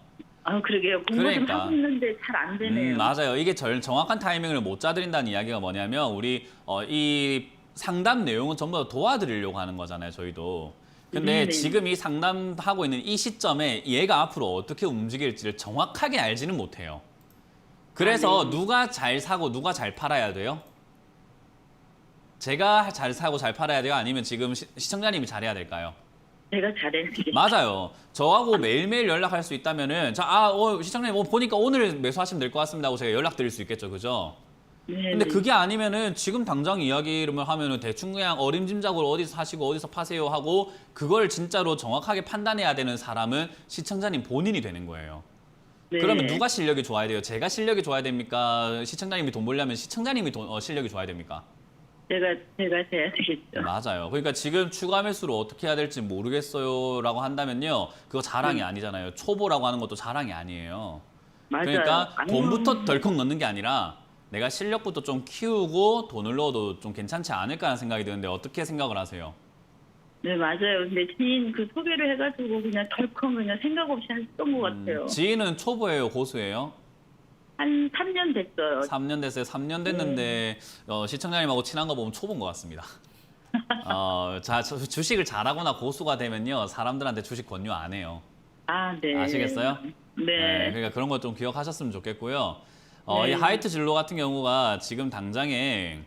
그러게요. 공부 그러니까. 좀 하고 있는데 잘 안 되네요. 맞아요. 이게 정확한 타이밍을 못 짜드린다는 이야기가 뭐냐면 우리 이 상담 내용은 전부 다 도와드리려고 하는 거잖아요. 저희도. 근데 네네. 지금 이 상담하고 있는 이 시점에 얘가 앞으로 어떻게 움직일지를 정확하게 알지는 못해요. 그래서 네. 누가 잘 사고 누가 잘 팔아야 돼요? 제가 잘 사고 잘 팔아야 돼요? 아니면 지금 시청자님이 잘해야 될까요? 제가 잘해야지. 맞아요. 저하고 매일매일 연락할 수 있다면은 시청자님 보니까 오늘 매수하시면 될 것 같습니다 하고 제가 연락드릴 수 있겠죠. 그죠? 네. 근데 그게 아니면은 지금 당장 이야기를 하면은 대충 그냥 어림짐작으로 어디서 사시고 어디서 파세요 하고 그걸 진짜로 정확하게 판단해야 되는 사람은 시청자님 본인이 되는 거예요. 네. 그러면 누가 실력이 좋아야 돼요? 제가 실력이 좋아야 됩니까? 시청자님이 돈 벌려면 시청자님이 실력이 좋아야 됩니까? 제가 해야 되겠죠. 맞아요. 그러니까 지금 추가 매수를 어떻게 해야 될지 모르겠어요라고 한다면요. 그거 자랑이 아니잖아요. 초보라고 하는 것도 자랑이 아니에요. 맞아요. 그러니까 아유, 돈부터 덜컥 넣는 게 아니라 내가 실력부터 좀 키우고 돈을 넣어도 좀 괜찮지 않을까라는 생각이 드는데 어떻게 생각을 하세요? 네, 맞아요. 근데 지인 그 소개를 해가지고 그냥 덜컥 그냥 생각 없이 했던 것 같아요. 지인은 초보예요, 고수예요? 한 3년 됐어요. 3년 됐어요. 3년 됐는데 시청자님하고 친한 거 보면 초보인 것 같습니다. 주식을 잘하거나 고수가 되면요. 사람들한테 주식 권유 안 해요. 아, 네. 아시겠어요? 네. 그러니까 그런 거 좀 기억하셨으면 좋겠고요. 네. 이 하이트 진로 같은 경우가 지금 당장에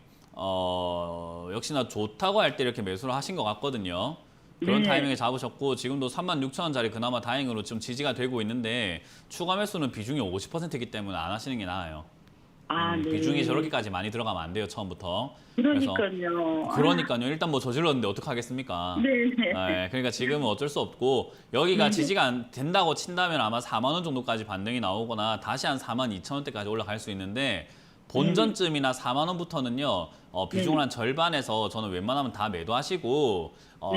역시나 좋다고 할 때 이렇게 매수를 하신 것 같거든요. 그런 네. 타이밍에 잡으셨고 지금도 36,000원짜리 그나마 다행으로 좀 지지가 되고 있는데 추가 매수는 비중이 50%이기 때문에 안 하시는 게 나아요. 아, 네. 비중이 저렇게까지 많이 들어가면 안 돼요, 처음부터. 그러니까요. 그러니까요. 일단 뭐 저질렀는데 어떡하겠습니까? 네네. 네, 그러니까 지금은 어쩔 수 없고 여기가 지지가 안 된다고 친다면 아마 4만 원 정도까지 반등이 나오거나 다시 한 4만 2천 원대까지 올라갈 수 있는데 본전쯤이나 4만 원부터는요. 비중을 한 절반에서 저는 웬만하면 다 매도하시고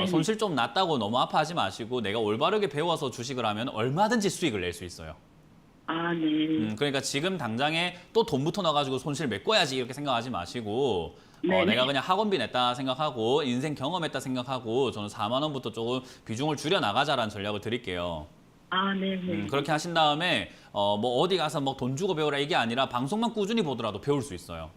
손실 좀 났다고 너무 아파하지 마시고 내가 올바르게 배워서 주식을 하면 얼마든지 수익을 낼 수 있어요. 아, 네. 그러니까 지금 당장에 또 돈부터 넣어가지고 손실 메꿔야지 이렇게 생각하지 마시고 네네. 내가 그냥 학원비 냈다 생각하고 인생 경험했다 생각하고 저는 4만 원부터 조금 비중을 줄여 나가자라는 전략을 드릴게요. 아, 네네. 그렇게 하신 다음에 뭐 어디 가서 뭐 돈 주고 배우라 이게 아니라 방송만 꾸준히 보더라도 배울 수 있어요.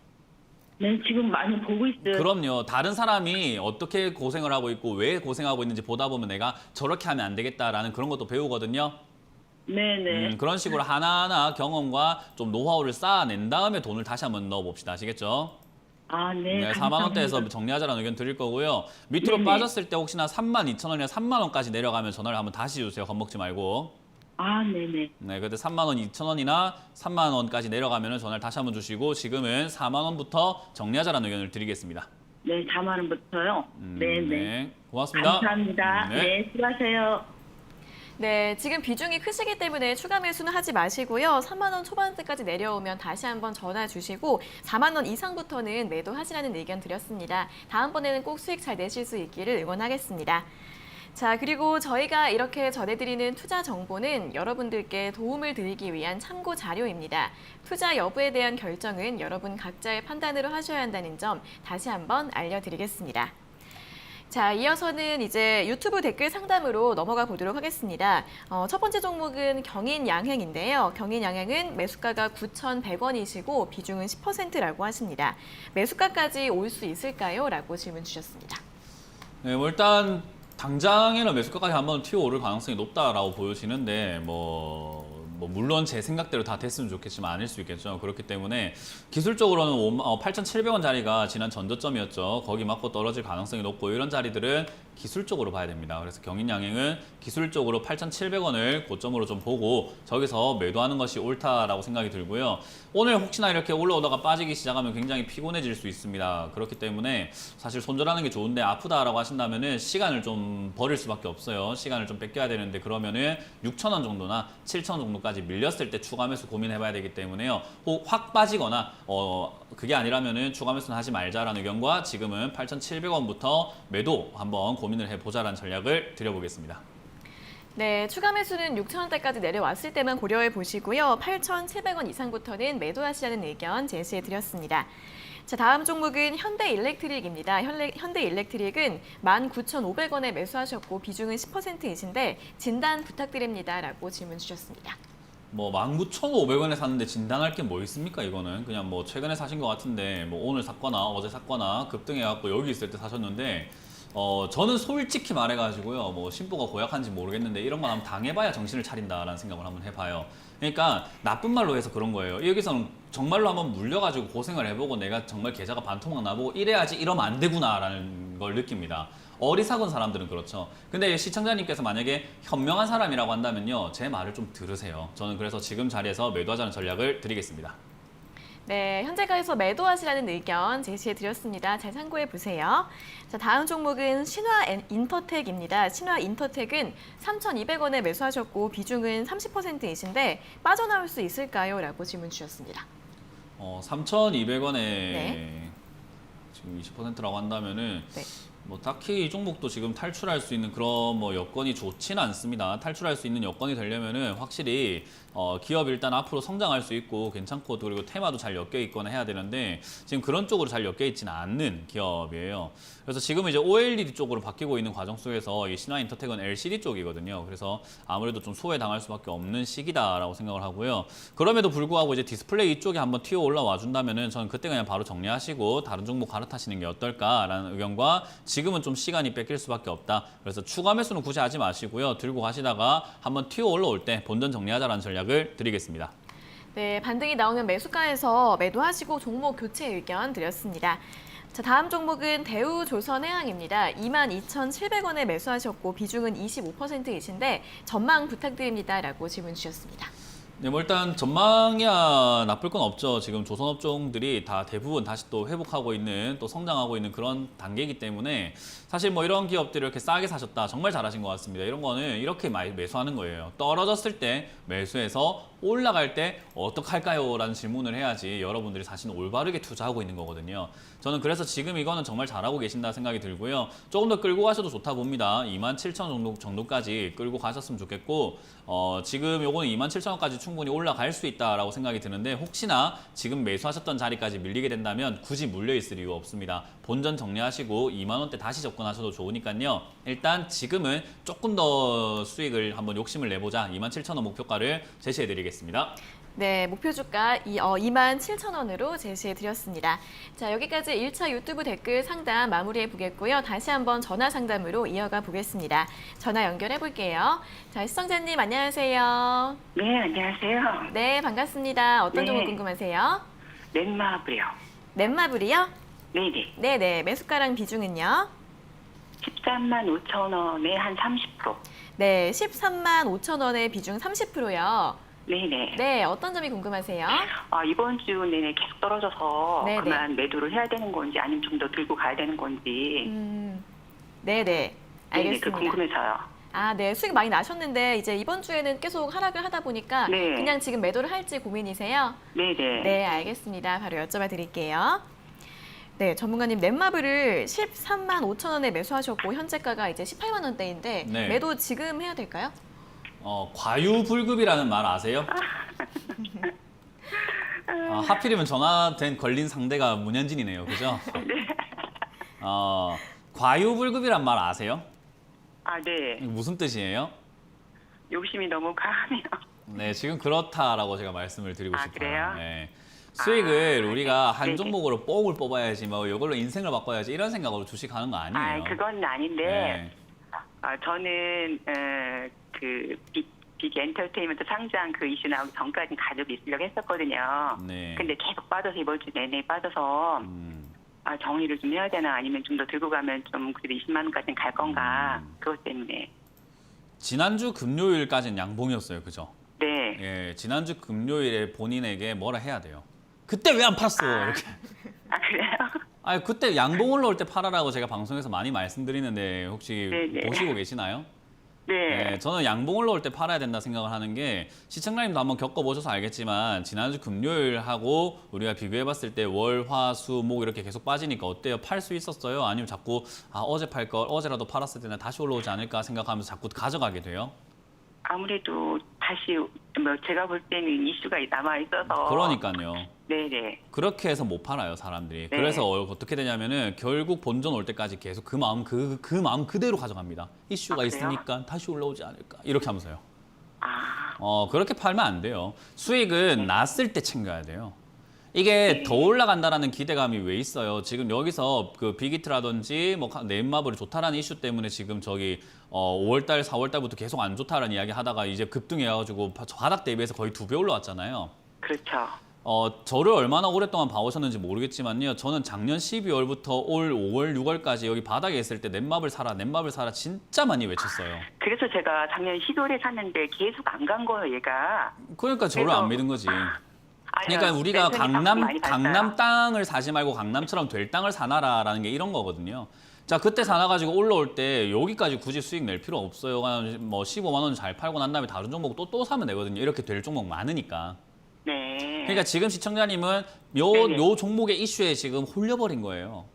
네, 지금 많이 보고 있어요. 그럼요. 다른 사람이 어떻게 고생을 하고 있고 왜 고생하고 있는지 보다 보면 내가 저렇게 하면 안 되겠다라는 그런 것도 배우거든요. 네네. 그런 식으로 하나하나 경험과 좀 노하우를 쌓아낸 다음에 돈을 다시 한번 넣어봅시다. 아시겠죠? 아, 네. 네, 4만 원대에서 정리하자라는 의견 드릴 거고요. 밑으로 네네. 빠졌을 때 혹시나 32,000원이나 3만 원까지 내려가면 전화를 한번 다시 주세요. 겁먹지 말고. 아, 네네. 네, 그때 3만 원, 2천 원이나 3만 원까지 내려가면 전화를 다시 한번 주시고 지금은 4만 원부터 정리하자라는 의견을 드리겠습니다. 네, 4만 원부터요. 네네. 네, 고맙습니다. 감사합니다. 네, 수고하세요. 네, 지금 비중이 크시기 때문에 추가 매수는 하지 마시고요. 3만 원 초반대까지 내려오면 다시 한번 전화 주시고 4만 원 이상부터는 매도하시라는 의견 드렸습니다. 다음번에는 꼭 수익 잘 내실 수 있기를 응원하겠습니다. 자, 그리고 저희가 이렇게 전해드리는 투자 정보는 여러분들께 도움을 드리기 위한 참고 자료입니다. 투자 여부에 대한 결정은 여러분 각자의 판단으로 하셔야 한다는 점 다시 한번 알려드리겠습니다. 자, 이어서는 이제 유튜브 댓글 상담으로 넘어가 보도록 하겠습니다. 첫 번째 종목은 경인양행인데요. 경인양행은 매수가가 9,100원이시고 비중은 10%라고 하십니다. 매수가까지 올 수 있을까요? 라고 질문 주셨습니다. 네, 뭐 일단 당장에는 매수가까지 한번 튀어오를 가능성이 높다라고 보여지는데 뭐 물론 제 생각대로 다 됐으면 좋겠지만 아닐 수 있겠죠. 그렇기 때문에 기술적으로는 8,700원 자리가 지난 전저점이었죠. 거기 맞고 떨어질 가능성이 높고 이런 자리들은 기술적으로 봐야 됩니다. 그래서 경인양행은 기술적으로 8,700원을 고점으로 좀 보고 저기서 매도하는 것이 옳다라고 생각이 들고요. 오늘 혹시나 이렇게 올라오다가 빠지기 시작하면 굉장히 피곤해질 수 있습니다. 그렇기 때문에 사실 손절하는 게 좋은데 아프다라고 하신다면은 시간을 좀 버릴 수밖에 없어요. 시간을 좀 뺏겨야 되는데 그러면은 6,000원 정도나 7,000원 정도까지 밀렸을 때 추가 매수 고민해봐야 되기 때문에요. 혹 확 빠지거나 그게 아니라면은 추가 매수는 하지 말자라는 의견과 지금은 8,700원부터 매도 한번 고민을 해보자라는 전략을 드려보겠습니다. 네, 추가 매수는 6,000원대까지 내려왔을 때만 고려해 보시고요. 8,700원 이상부터는 매도하시라는 의견 제시해 드렸습니다. 자, 다음 종목은 현대일렉트릭입니다. 현대일렉트릭은 19,500원에 매수하셨고 비중은 10%이신데 진단 부탁드립니다. 라고 질문 주셨습니다. 뭐 19,500원에 샀는데 진단할 게 뭐 있습니까? 이거는 그냥 뭐 최근에 사신 것 같은데 뭐 오늘 샀거나 어제 샀거나 급등해갖고 여기 있을 때 사셨는데 저는 솔직히 말해가지고요 뭐 심보가 고약한지 모르겠는데 이런 건 한번 당해봐야 정신을 차린다라는 생각을 한번 해봐요. 그러니까 나쁜 말로 해서 그런 거예요. 여기서는 정말로 한번 물려가지고 고생을 해보고 내가 정말 계좌가 반토막 나보고 이래야지 이러면 안 되구나라는 걸 느낍니다. 어리석은 사람들은 그렇죠. 근데 시청자님께서 만약에 현명한 사람이라고 한다면요 제 말을 좀 들으세요. 저는 그래서 지금 자리에서 매도하자는 전략을 드리겠습니다. 네, 현재가에서 매도하시라는 의견 제시해 드렸습니다. 잘 참고해 보세요. 자, 다음 종목은 신화인터텍입니다. 신화인터텍은 3,200원에 매수하셨고 비중은 30%이신데 빠져나올 수 있을까요? 라고 질문 주셨습니다. 3,200원에 네. 지금 20%라고 한다면은 네. 뭐 딱히 이 종목도 지금 탈출할 수 있는 그런 뭐 여건이 좋지는 않습니다. 탈출할 수 있는 여건이 되려면은 확실히 기업이 일단 앞으로 성장할 수 있고 괜찮고 또 그리고 테마도 잘 엮여 있거나 해야 되는데 지금 그런 쪽으로 잘 엮여 있지는 않는 기업이에요. 그래서 지금 이제 OLED 쪽으로 바뀌고 있는 과정 속에서 이 신화인터텍은 LCD 쪽이거든요. 그래서 아무래도 좀 소외당할 수밖에 없는 시기다라고 생각을 하고요. 그럼에도 불구하고 이제 디스플레이 이쪽에 한번 튀어 올라와 준다면은 저는 그때 그냥 바로 정리하시고 다른 종목 갈아타시는 게 어떨까라는 의견과 지금은 좀 시간이 뺏길 수밖에 없다. 그래서 추가 매수는 굳이 하지 마시고요. 들고 가시다가 한번 튀어 올라올 때 본전 정리하자라는 전략을 드리겠습니다. 네, 반등이 나오면 매수가에서 매도하시고 종목 교체 의견 드렸습니다. 자, 다음 종목은 대우조선해양입니다. 22,700원에 매수하셨고 비중은 25%이신데 전망 부탁드립니다. 라고 질문 주셨습니다. 네, 뭐 일단 전망이야 나쁠 건 없죠. 지금 조선업종들이 다 대부분 다시 또 회복하고 있는 또 성장하고 있는 그런 단계이기 때문에 사실 뭐 이런 기업들을 이렇게 싸게 사셨다 정말 잘하신 것 같습니다. 이런 거는 이렇게 많이 매수하는 거예요. 떨어졌을 때 매수해서 올라갈 때 어떡할까요? 라는 질문을 해야지 여러분들이 사실은 올바르게 투자하고 있는 거거든요. 저는 그래서 지금 이거는 정말 잘하고 계신다 생각이 들고요. 조금 더 끌고 가셔도 좋다 봅니다. 27,000원 정도까지 끌고 가셨으면 좋겠고 지금 요거는 27,000원까지 충분히 올라갈 수 있다라고 생각이 드는데 혹시나 지금 매수하셨던 자리까지 밀리게 된다면 굳이 물려 있을 이유 없습니다. 본전 정리하시고 2만 원대 다시 접근하셔도 좋으니까요. 일단 지금은 조금 더 수익을 한번 욕심을 내보자 27,000원 목표가를 제시해 드리겠습니다. 네, 목표 주가 27,000원으로 제시해 드렸습니다. 자, 여기까지 1차 유튜브 댓글 상담 마무리해 보겠고요. 다시 한번 전화 상담으로 이어가 보겠습니다. 전화 연결해 볼게요. 자, 시청자님 안녕하세요. 네, 안녕하세요. 네, 반갑습니다. 어떤 네. 종목 궁금하세요? 넷마블이요. 넷마블이요? 네네. 네네, 매수가랑 비중은요? 135,000원에 한 30%. 네, 135,000원의 비중 30%요. 네네. 네, 어떤 점이 궁금하세요? 이번 주 내내 계속 떨어져서 네네. 그만 매도를 해야 되는 건지 아니면 좀 더 들고 가야 되는 건지. 네네, 네네, 그 알겠습니다. 궁금해서요. 아, 네, 수익 많이 나셨는데 이제 이번 주에는 계속 하락을 하다 보니까 네. 그냥 지금 매도를 할지 고민이세요? 네네. 네, 알겠습니다. 바로 여쭤봐 드릴게요. 네, 전문가님 넷마블을 135,000원에 매수하셨고 현재가가 이제 18만 원대인데 네. 매도 지금 해야 될까요? 과유불급이라는 말 아세요? 하필이면 전화된 걸린 상대가 문현진이네요. 그죠? 과유불급이란 말 아세요? 네. 이게 무슨 뜻이에요? 욕심이 너무 강하네요. 네, 지금 그렇다라고 제가 말씀을 드리고 싶어요. 그래요? 네. 수익을 우리가 한 네네. 종목으로 뽕을 뽑아야지, 뭐 이걸로 인생을 바꿔야지 이런 생각으로 주식하는 거 아니에요. 그건 아닌데 네. 저는 그 빅 엔터테인먼트 상장 그 이슈 나오기 전까지 가지고 있으려고 했었거든요. 네. 근데 계속 빠져서 이번 주 내내 빠져서 정리를 좀 해야 되나 아니면 좀 더 들고 가면 좀 그래도 20만 원까지는 갈 건가 그것 때문에. 지난주 금요일까지는 양봉이었어요, 그죠? 네. 예, 지난주 금요일에 본인에게 뭐라 해야 돼요? 그때 왜 안 팔았어? 이렇게. 그래요? 그때 양봉 올라올 때 팔아라고 제가 방송에서 많이 말씀드리는데 혹시 네네. 보시고 계시나요? 네. 네, 저는 양봉 올라올 때 팔아야 된다 생각을 하는 게 시청자님도 한번 겪어보셔서 알겠지만 지난주 금요일하고 우리가 비교해봤을 때 월, 화, 수, 목 이렇게 계속 빠지니까 어때요? 팔 수 있었어요? 아니면 자꾸 어제 팔 걸 어제라도 팔았을 때는 다시 올라오지 않을까 생각하면서 자꾸 가져가게 돼요? 아무래도 다시 제가 볼 때는 이슈가 남아 있어서. 그러니까요. 네네. 그렇게 해서 못 팔아요, 사람들이. 네. 그래서 어떻게 되냐면은 결국 본전 올 때까지 계속 그 마음 그대로 가져갑니다. 이슈가 그래요? 있으니까 다시 올라오지 않을까 이렇게 하면서요. 아, 그렇게 팔면 안 돼요. 수익은 났을 때 챙겨야 돼요. 이게 더 올라간다라는 기대감이 왜 있어요? 지금 여기서 그 빅히트라든지 뭐 넷마블이 좋다라는 이슈 때문에 지금 저기 5월달, 4월달부터 계속 안 좋다라는 이야기 하다가 이제 급등해가지고 바닥 대비해서 거의 2배 올라왔잖아요. 그렇죠. 저를 얼마나 오랫동안 봐오셨는지 모르겠지만요. 저는 작년 12월부터 올 5월, 6월까지 여기 바닥에 있을 때 넷마블 사라, 넷마블 사라 진짜 많이 외쳤어요. 그래서 제가 작년 12월에 샀는데 계속 안 간 거예요, 얘가. 그러니까 저를 그래서- 안 믿은 거지. 그러니까 우리가 네, 손이 많이 갔어요. 강남 땅을 사지 말고 강남처럼 될 땅을 사놔라라는 게 이런 거거든요. 자, 그때 사놔가지고 올라올 때 여기까지 굳이 수익 낼 필요 없어요. 그냥 뭐 15만 원 잘 팔고 난 다음에 다른 종목 또 사면 되거든요. 이렇게 될 종목 많으니까. 네. 그러니까 지금 시청자님은 네네. 요 종목의 이슈에 지금 홀려버린 거예요.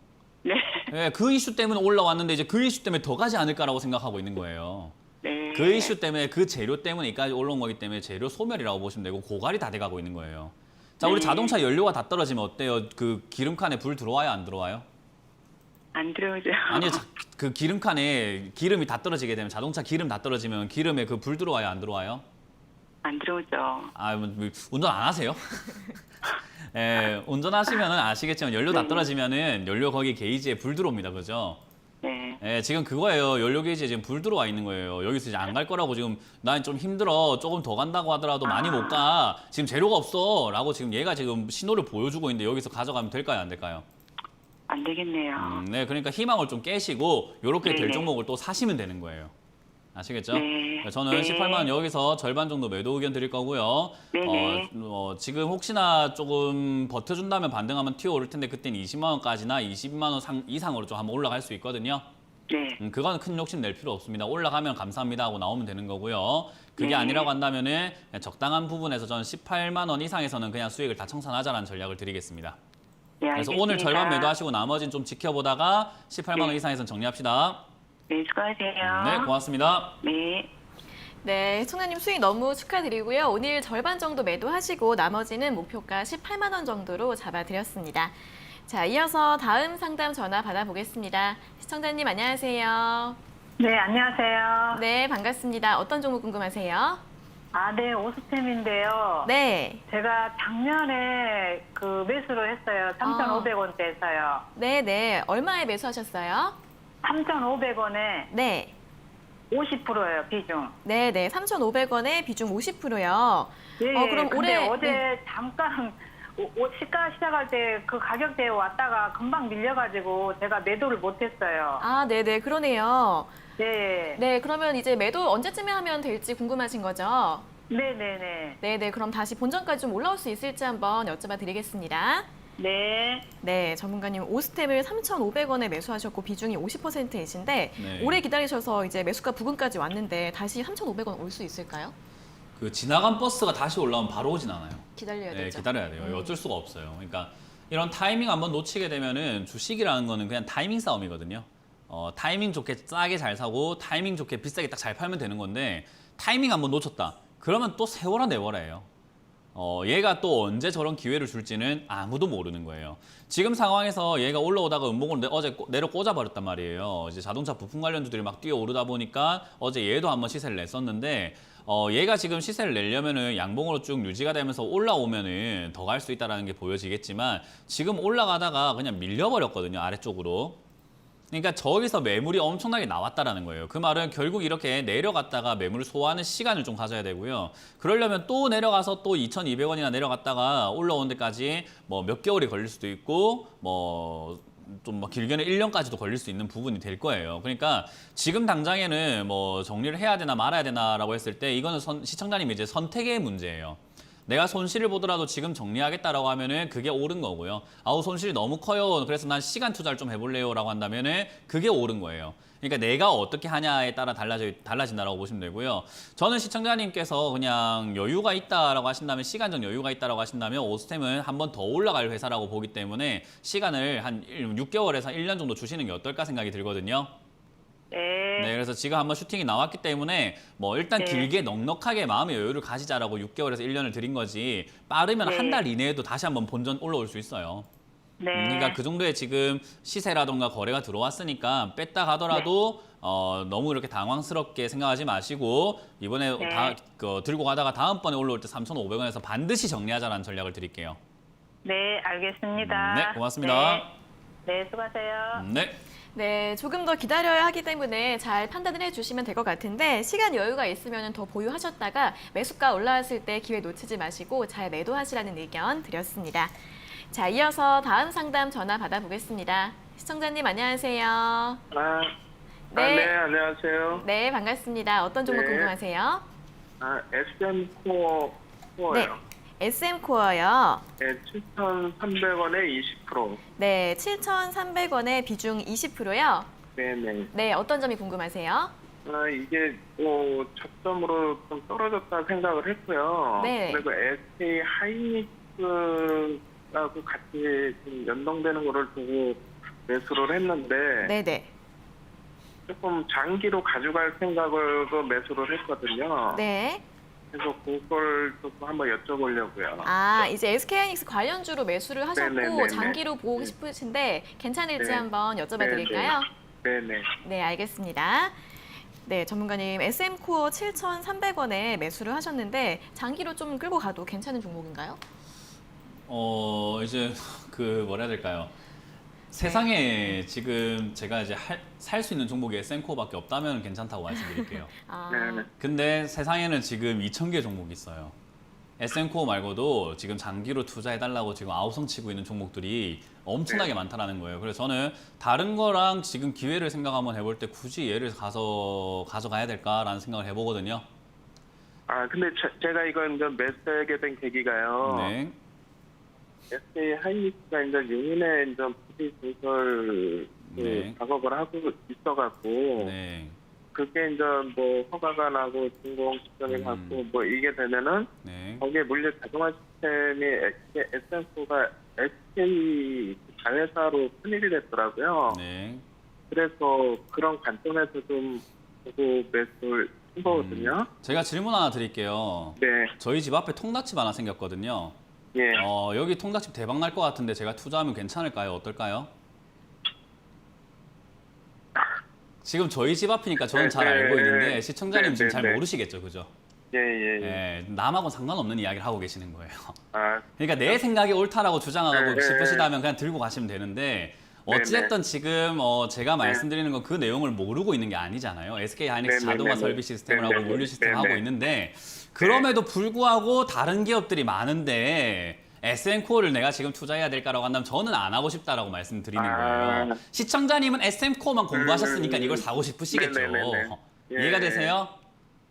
네. 예, 그 이슈 때문에 올라왔는데 이제 그 이슈 때문에 더 가지 않을까라고 생각하고 있는 거예요. 네. 그 이슈 때문에 그 재료 때문에 이까지 올라온 거기 때문에 재료 소멸이라고 보시면 되고 고갈이 다 돼가고 있는 거예요. 자, 우리 네. 자동차 연료가 다 떨어지면 어때요? 그 기름칸에 불 들어와요, 안 들어와요? 안 들어오죠. 아니요, 그 기름칸에 기름이 다 떨어지게 되면 자동차 기름 다 떨어지면 기름에 그 불 들어와요, 안 들어와요? 안 들어오죠. 아, 뭐, 운전 안 하세요? 예, 운전하시면은 아시겠지만 연료 다 떨어지면은 연료 거기 게이지에 불 들어옵니다, 그죠? 네. 예, 지금 그거예요. 연료 게이지에 지금 불 들어와 있는 거예요. 여기서 이제 안 갈 거라고 지금 난 좀 힘들어. 조금 더 간다고 하더라도 많이 못 가. 지금 재료가 없어. 라고 지금 얘가 지금 신호를 보여주고 있는데 여기서 가져가면 될까요? 안 될까요? 안 되겠네요. 네, 그러니까 희망을 좀 깨시고 요렇게 될 네네. 종목을 또 사시면 되는 거예요. 아시겠죠? 네. 저는 네. 18만 원 여기서 절반 정도 매도 의견 드릴 거고요. 네네. 지금 혹시나 조금 버텨준다면 반등하면 튀어오를 텐데 그때는 20만 원까지나 20만 원 이상으로 좀 한번 올라갈 수 있거든요. 네. 그거는 큰 욕심 낼 필요 없습니다. 올라가면 감사합니다 하고 나오면 되는 거고요. 그게 네. 아니라고 한다면은 적당한 부분에서 저는 18만 원 이상에서는 그냥 수익을 다 청산하자라는 전략을 드리겠습니다. 네, 그래서 알겠습니다. 오늘 절반 매도하시고 나머지는 좀 지켜보다가 18만 원 네. 이상에서는 정리합시다. 네, 수고하세요. 네, 고맙습니다. 네. 네, 청자님 수익 너무 축하드리고요. 오늘 절반 정도 매도하시고 나머지는 목표가 18만 원 정도로 잡아드렸습니다. 자, 이어서 다음 상담 전화 받아보겠습니다. 시청자님 안녕하세요. 네, 안녕하세요. 네, 반갑습니다. 어떤 종목 궁금하세요? 아, 네, 오스템인데요. 네, 제가 작년에 그 매수를 했어요. 3,500원대에서요. 네, 네. 얼마에 매수하셨어요? 3,500원에 네, 50%예요, 비중. 네, 네. 3,500원에 비중 50%요. 예, 그럼 근데 올해 어제 네. 잠깐 시가 시작할 때 그 가격대에 왔다가 금방 밀려가지고 제가 매도를 못했어요. 아, 네, 네. 그러네요. 네, 네, 그러면 이제 매도 언제쯤에 하면 될지 궁금하신 거죠? 네, 네, 네. 네, 네. 그럼 다시 본전까지 좀 올라올 수 있을지 한번 여쭤봐 드리겠습니다. 네. 네, 전문가님 오스템을 3,500원에 매수하셨고 비중이 50%이신데 네. 오래 기다리셔서 이제 매수가 부근까지 왔는데 다시 3,500원 올 수 있을까요? 그 지나간 버스가 다시 올라오면 바로 오진 않아요. 기다려야 네, 되죠. 기다려야 돼요. 어쩔 수가 없어요. 그러니까 이런 타이밍 한번 놓치게 되면은 주식이라는 거는 그냥 타이밍 싸움이거든요. 타이밍 좋게 싸게 잘 사고 타이밍 좋게 비싸게 딱 잘 팔면 되는 건데 타이밍 한번 놓쳤다. 그러면 또 세워라 내워라예요. 얘가 또 언제 저런 기회를 줄지는 아무도 모르는 거예요. 지금 상황에서 얘가 올라오다가 음봉으로 어제 내려 꽂아버렸단 말이에요. 이제 자동차 부품 관련주들이 막 뛰어오르다 보니까 어제 얘도 한번 시세를 냈었는데 얘가 지금 시세를 내려면은 양봉으로 쭉 유지가 되면서 올라오면은 더 갈 수 있다는 게 보여지겠지만 지금 올라가다가 그냥 밀려버렸거든요, 아래쪽으로. 그러니까 저기서 매물이 엄청나게 나왔다라는 거예요. 그 말은 결국 이렇게 내려갔다가 매물을 소화하는 시간을 좀 가져야 되고요. 그러려면 또 내려가서 또 2,200원이나 내려갔다가 올라오는 데까지 뭐 몇 개월이 걸릴 수도 있고 좀 길게는 1년까지도 걸릴 수 있는 부분이 될 거예요. 그러니까 지금 당장에는 뭐 정리를 해야 되나 말아야 되나라고 했을 때 이거는 시청자님이 이제 선택의 문제예요. 내가 손실을 보더라도 지금 정리하겠다라고 하면은 그게 옳은 거고요. 아우 손실이 너무 커요. 그래서 난 시간 투자를 좀 해볼래요라고 한다면은 그게 옳은 거예요. 그러니까 내가 어떻게 하냐에 따라 달라진다라고 보시면 되고요. 저는 시청자님께서 그냥 여유가 있다라고 하신다면 시간적 여유가 있다라고 하신다면 오스템은 한 번 더 올라갈 회사라고 보기 때문에 시간을 한 6개월에서 1년 정도 주시는 게 어떨까 생각이 들거든요. 네, 그래서 지금 한번 슈팅이 나왔기 때문에 뭐 일단 네. 길게 넉넉하게 마음의 여유를 가지자라고 6개월에서 1년을 드린 거지 빠르면 네. 한 달 이내에도 다시 한번 본전 올라올 수 있어요. 네. 그러니까 그 정도의 지금 시세라던가 거래가 들어왔으니까 뺐다 가더라도 너무 이렇게 당황스럽게 생각하지 마시고 이번에 네. 들고 가다가 다음번에 올라올 때 3,500원에서 반드시 정리하자라는 전략을 드릴게요. 네, 알겠습니다. 네, 고맙습니다. 네, 수고하세요. 네. 네, 조금 더 기다려야 하기 때문에 잘 판단을 해주시면 될 것 같은데 시간 여유가 있으면 더 보유하셨다가 매수가 올라왔을 때 기회 놓치지 마시고 잘 매도하시라는 의견 드렸습니다. 자, 이어서 다음 상담 전화 받아보겠습니다. 시청자님 안녕하세요. 네, 안녕하세요. 네, 반갑습니다. 어떤 종목 네. 궁금하세요? SM 코어예요. 네, SM코어요. 네, 7,300원에 20%. 네, 7,300원에 비중 20%요. 네네. 네, 어떤 점이 궁금하세요? 이게 저점으로 좀 떨어졌다 생각을 했고요. 네. 그리고 SK 하이닉스하고 같이 좀 연동되는 거를 보고 매수를 했는데 네네. 조금 장기로 가져갈 생각으로 매수를 했거든요. 네. 그래서 그걸 조금 한번 여쭤보려고요. 아, 이제 SK하이닉스 관련주로 매수를 하셨고 네네네네. 장기로 보고 싶으신데 괜찮을지 네. 한번 여쭤봐 드릴까요? 네네. 네, 알겠습니다. 네, 전문가님, SM코어 7,300원에 매수를 하셨는데 장기로 좀 끌고 가도 괜찮은 종목인가요? 이제 그 뭐라 해야 될까요? 세상에 지금 제가 이제 살 수 있는 종목이 SM코어밖에 없다면 괜찮다고 말씀드릴게요. 아, 네네. 근데 세상에는 지금 2,000개 종목이 있어요. SM코어 말고도 지금 장기로 투자해달라고 지금 아우성 치고 있는 종목들이 엄청나게 많다라는 거예요. 그래서 저는 다른 거랑 지금 기회를 생각 한번 해볼 때 굳이 얘를 가져가야 될까라는 생각을 해보거든요. 근데 제가 이건 이제 매수하게 된 계기가요. 네. SK 하이닉스가 이제 용인에 이제 부지 건설 네. 작업을 하고 있어갖고 네. 그게 이제 뭐 허가가 나고 준공 시점이 갖고 뭐 이게 되면은 네. 거기에 물류 자동화 시스템이 SM코가 SK 자회사로 편입이 됐더라고요. 네. 그래서 그런 관점에서 좀 보고 매수를 한 거거든요. 제가 질문 하나 드릴게요. 네, 저희 집 앞에 통닭집 하나 생겼거든요. 예. 여기 통닭집 대박 날 것 같은데 제가 투자하면 괜찮을까요? 어떨까요? 지금 저희 집 앞이니까 저는 잘 알고 있는데 시청자님 지금 잘 모르시겠죠, 그죠? 예. 남하고 상관없는 이야기를 하고 계시는 거예요. 아, 그러니까 내 생각이 옳다라고 주장하고 네, 싶으시다면 그냥 들고 가시면 되는데 어찌됐든 지금 제가 말씀드리는 건 그 내용을 모르고 있는 게 아니잖아요. SK 하이닉스 자동화 설비 시스템을 하고 물류 시스템을 하고 있는데 그럼에도 불구하고 다른 기업들이 많은데 SM코어를 내가 지금 투자해야 될까라고 한다면 저는 안 하고 싶다라고 말씀드리는 거예요. 시청자님은 SM코어만 공부하셨으니까 이걸 사고 싶으시겠죠. 이해가 되세요?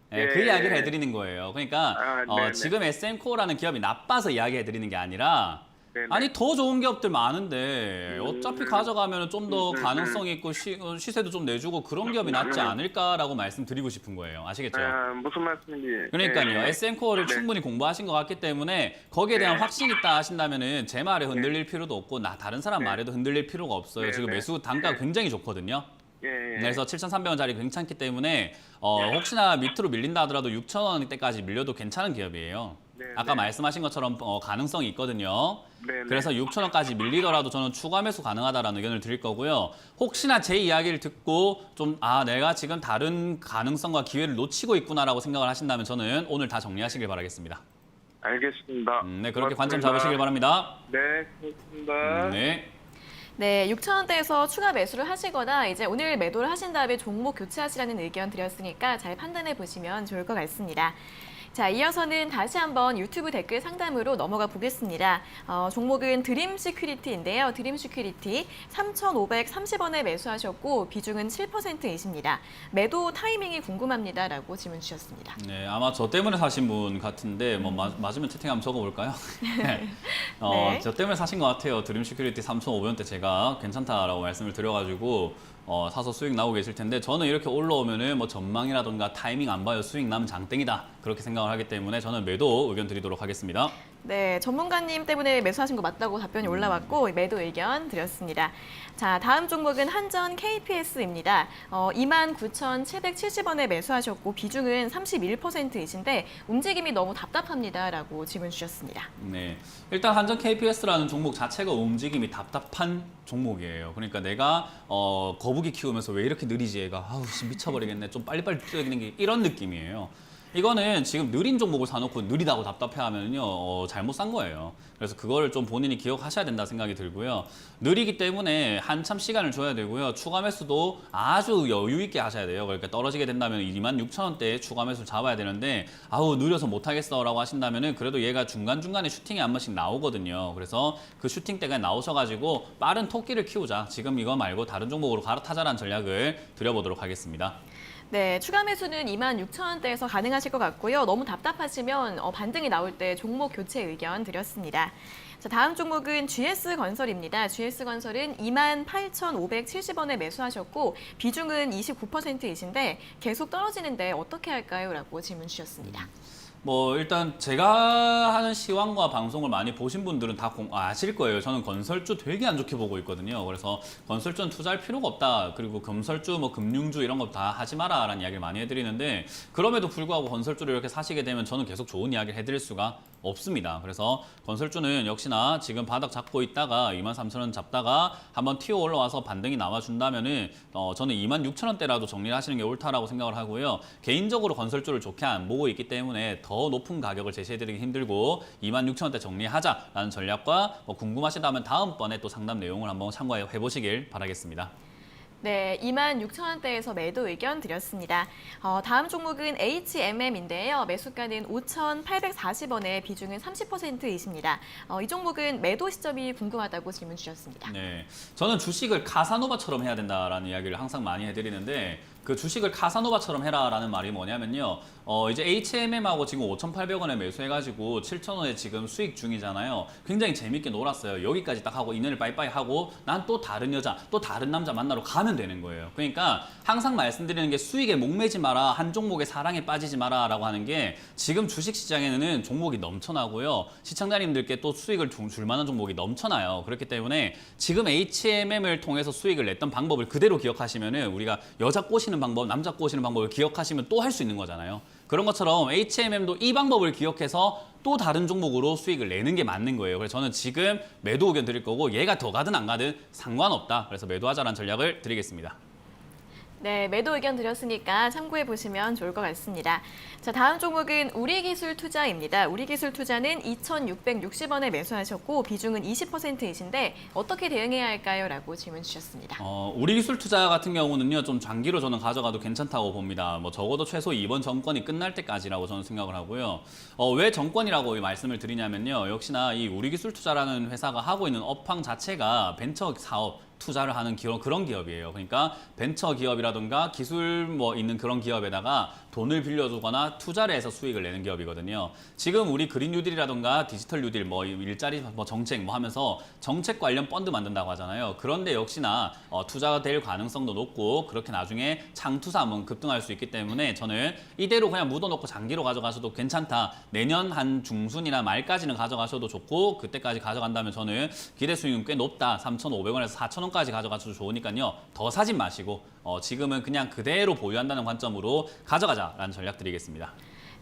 네, 그 이야기를 해드리는 거예요. 그러니까 지금 SM코어라는 기업이 나빠서 이야기해드리는 게 아니라 아니 더 좋은 기업들 많은데 어차피 가져가면 좀 더 가능성이 있고 시세도 좀 내주고 그런 기업이 낫지 않을까라고 말씀드리고 싶은 거예요. 아시겠죠? 무슨 말씀인지. 그러니까요. SM코어를 충분히 공부하신 것 같기 때문에 거기에 대한 확신 있다 하신다면은 제 말에 흔들릴 필요도 없고 다른 사람 말에도 흔들릴 필요가 없어요. 지금 매수 단가가 굉장히 좋거든요. 그래서 7,300원짜리 괜찮기 때문에 혹시나 밑으로 밀린다 하더라도 6,000원대까지 밀려도 괜찮은 기업이에요. 아까 말씀하신 것처럼 가능성이 있거든요. 그래서 6,000원까지 밀리더라도 저는 추가 매수 가능하다라는 의견을 드릴 거고요. 혹시나 제 이야기를 듣고 좀 내가 지금 다른 가능성과 기회를 놓치고 있구나라고 생각을 하신다면 저는 오늘 다 정리하시길 바라겠습니다. 알겠습니다. 네, 그렇게 관점 잡으시길 바랍니다. 네, 고맙습니다. 네. 네, 6,000원대에서 추가 매수를 하시거나 이제 오늘 매도를 하신 다음에 종목 교체하시라는 의견 드렸으니까 잘 판단해 보시면 좋을 것 같습니다. 자, 이어서는 다시 한번 유튜브 댓글 상담으로 넘어가 보겠습니다. 종목은 드림 시큐리티인데요. 드림 시큐리티 3,530원에 매수하셨고 비중은 7%이십니다. 매도 타이밍이 궁금합니다라고 질문 주셨습니다. 네, 아마 저 때문에 사신 분 같은데 맞으면 채팅 한번 적어볼까요? 네. 저 때문에 사신 것 같아요. 드림 시큐리티 3,500원대 제가 괜찮다라고 말씀을 드려가지고 사서 수익 나오고 계실 텐데 저는 이렇게 올라오면은 뭐 전망이라던가 타이밍 안 봐요. 수익 나면 장땡이다. 그렇게 생각을 하기 때문에 저는 매도 의견 드리도록 하겠습니다. 네, 전문가님 때문에 매수하신 거 맞다고 답변이 올라왔고 매도 의견 드렸습니다. 자, 다음 종목은 한전 KPS입니다. 29,770원에 매수하셨고 비중은 31%이신데 움직임이 너무 답답합니다라고 질문 주셨습니다. 네, 일단 한전 KPS라는 종목 자체가 움직임이 답답한 종목이에요. 그러니까 내가 거북이 키우면서 왜 이렇게 느리지 얘가 미쳐버리겠네. 좀 빨리빨리 뛰어야되는 게 이런 느낌이에요. 이거는 지금 느린 종목을 사놓고 느리다고 답답해하면요 잘못 산 거예요. 그래서 그거를 좀 본인이 기억하셔야 된다 생각이 들고요. 느리기 때문에 한참 시간을 줘야 되고요. 추가 매수도 아주 여유 있게 하셔야 돼요. 그러니까 떨어지게 된다면 26,000원대에 추가 매수를 잡아야 되는데 느려서 못하겠어라고 하신다면은 그래도 얘가 중간중간에 슈팅이 한 번씩 나오거든요. 그래서 그 슈팅 때가 나오셔가지고 빠른 토끼를 키우자. 지금 이거 말고 다른 종목으로 갈아타자라는 전략을 드려보도록 하겠습니다. 네, 추가 매수는 26,000원대에서 가능하실 것 같고요. 너무 답답하시면 반등이 나올 때 종목 교체 의견 드렸습니다. 자, 다음 종목은 GS건설입니다. GS건설은 28,570원에 매수하셨고 비중은 29%이신데 계속 떨어지는데 어떻게 할까요? 라고 질문 주셨습니다. 뭐 일단 제가 하는 시황과 방송을 많이 보신 분들은 다 아실 거예요. 저는 건설주 되게 안 좋게 보고 있거든요. 그래서 건설주는 투자할 필요가 없다. 그리고 건설주, 뭐 금융주 이런 거 다 하지 마라라는 이야기를 많이 해드리는데 그럼에도 불구하고 건설주를 이렇게 사시게 되면 저는 계속 좋은 이야기를 해드릴 수가 없습니다. 그래서 건설주는 역시나 지금 바닥 잡고 있다가 23,000원 잡다가 한번 튀어 올라와서 반등이 나와준다면은 저는 26,000원대라도 정리를 하시는 게 옳다라고 생각을 하고요. 개인적으로 건설주를 좋게 안 보고 있기 때문에 더 높은 가격을 제시해드리기 힘들고 26,000원대 정리하자라는 전략과 궁금하시다면 다음번에 또 상담 내용을 한번 참고해 보시길 바라겠습니다. 네, 26,000원대에서 매도 의견 드렸습니다. 다음 종목은 HMM인데요. 매수가는 5,840원에 비중은 30%이십니다. 이 종목은 매도 시점이 궁금하다고 질문 주셨습니다. 네, 저는 주식을 카사노바처럼 해야 된다라는 이야기를 항상 많이 해드리는데 그 주식을 카사노바처럼 해라라는 말이 뭐냐면요. 이제 HMM하고 지금 5,800원에 매수해가지고 7,000원에 지금 수익 중이잖아요. 굉장히 재밌게 놀았어요. 여기까지 딱 하고 인연을 빠이빠이 하고 난 또 다른 여자, 또 다른 남자 만나러 가면 되는 거예요. 그러니까 항상 말씀드리는 게 수익에 목매지 마라, 한 종목의 사랑에 빠지지 마라 라고 하는 게 지금 주식시장에는 종목이 넘쳐나고요. 시청자님들께 또 수익을 줄 만한 종목이 넘쳐나요. 그렇기 때문에 지금 HMM을 통해서 수익을 냈던 방법을 그대로 기억하시면은 우리가 여자 꼬시는 방법, 남자 꼬시는 방법을 기억하시면 또 할 수 있는 거잖아요. 그런 것처럼 HMM도 이 방법을 기억해서 또 다른 종목으로 수익을 내는 게 맞는 거예요. 그래서 저는 지금 매도 의견 드릴 거고 얘가 더 가든 안 가든 상관없다. 그래서 매도하자라는 전략을 드리겠습니다. 네, 매도 의견 드렸으니까 참고해 보시면 좋을 것 같습니다. 자, 다음 종목은 우리기술투자입니다. 우리기술투자는 2,660원에 매수하셨고 비중은 20%이신데 어떻게 대응해야 할까요? 라고 질문 주셨습니다. 우리기술투자 같은 경우는요, 좀 장기로 저는 가져가도 괜찮다고 봅니다. 뭐 적어도 최소 이번 정권이 끝날 때까지라고 저는 생각을 하고요. 왜 정권이라고 말씀을 드리냐면요, 역시나 이 우리기술투자라는 회사가 하고 있는 업황 자체가 벤처 사업 투자를 하는 그런 기업이에요. 그러니까 벤처 기업이라든가 기술 있는 그런 기업에다가 돈을 빌려주거나 투자를 해서 수익을 내는 기업이거든요. 지금 우리 그린 뉴딜이라든가 디지털 뉴딜, 일자리 정책 하면서 정책 관련 펀드 만든다고 하잖아요. 그런데 역시나 투자가 될 가능성도 높고 그렇게 나중에 장투사 한번 급등할 수 있기 때문에 저는 이대로 그냥 묻어놓고 장기로 가져가셔도 괜찮다. 내년 한 중순이나 말까지는 가져가셔도 좋고 그때까지 가져간다면 저는 기대 수익은 꽤 높다. 3,500원에서 4,000원까지 가져가셔도 좋으니까요. 더 사진 마시고 지금은 그냥 그대로 보유한다는 관점으로 가져가자라는 전략 드리겠습니다.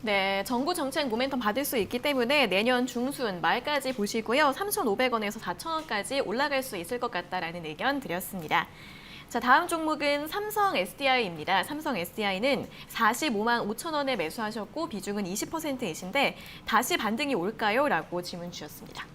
네, 정부 정책 모멘텀 받을 수 있기 때문에 내년 중순 말까지 보시고요. 3,500원에서 4,000원까지 올라갈 수 있을 것 같다라는 의견 드렸습니다. 자, 다음 종목은 삼성 SDI입니다. 삼성 SDI는 45만 5천원에 매수하셨고 비중은 20%이신데 다시 반등이 올까요? 라고 질문 주셨습니다.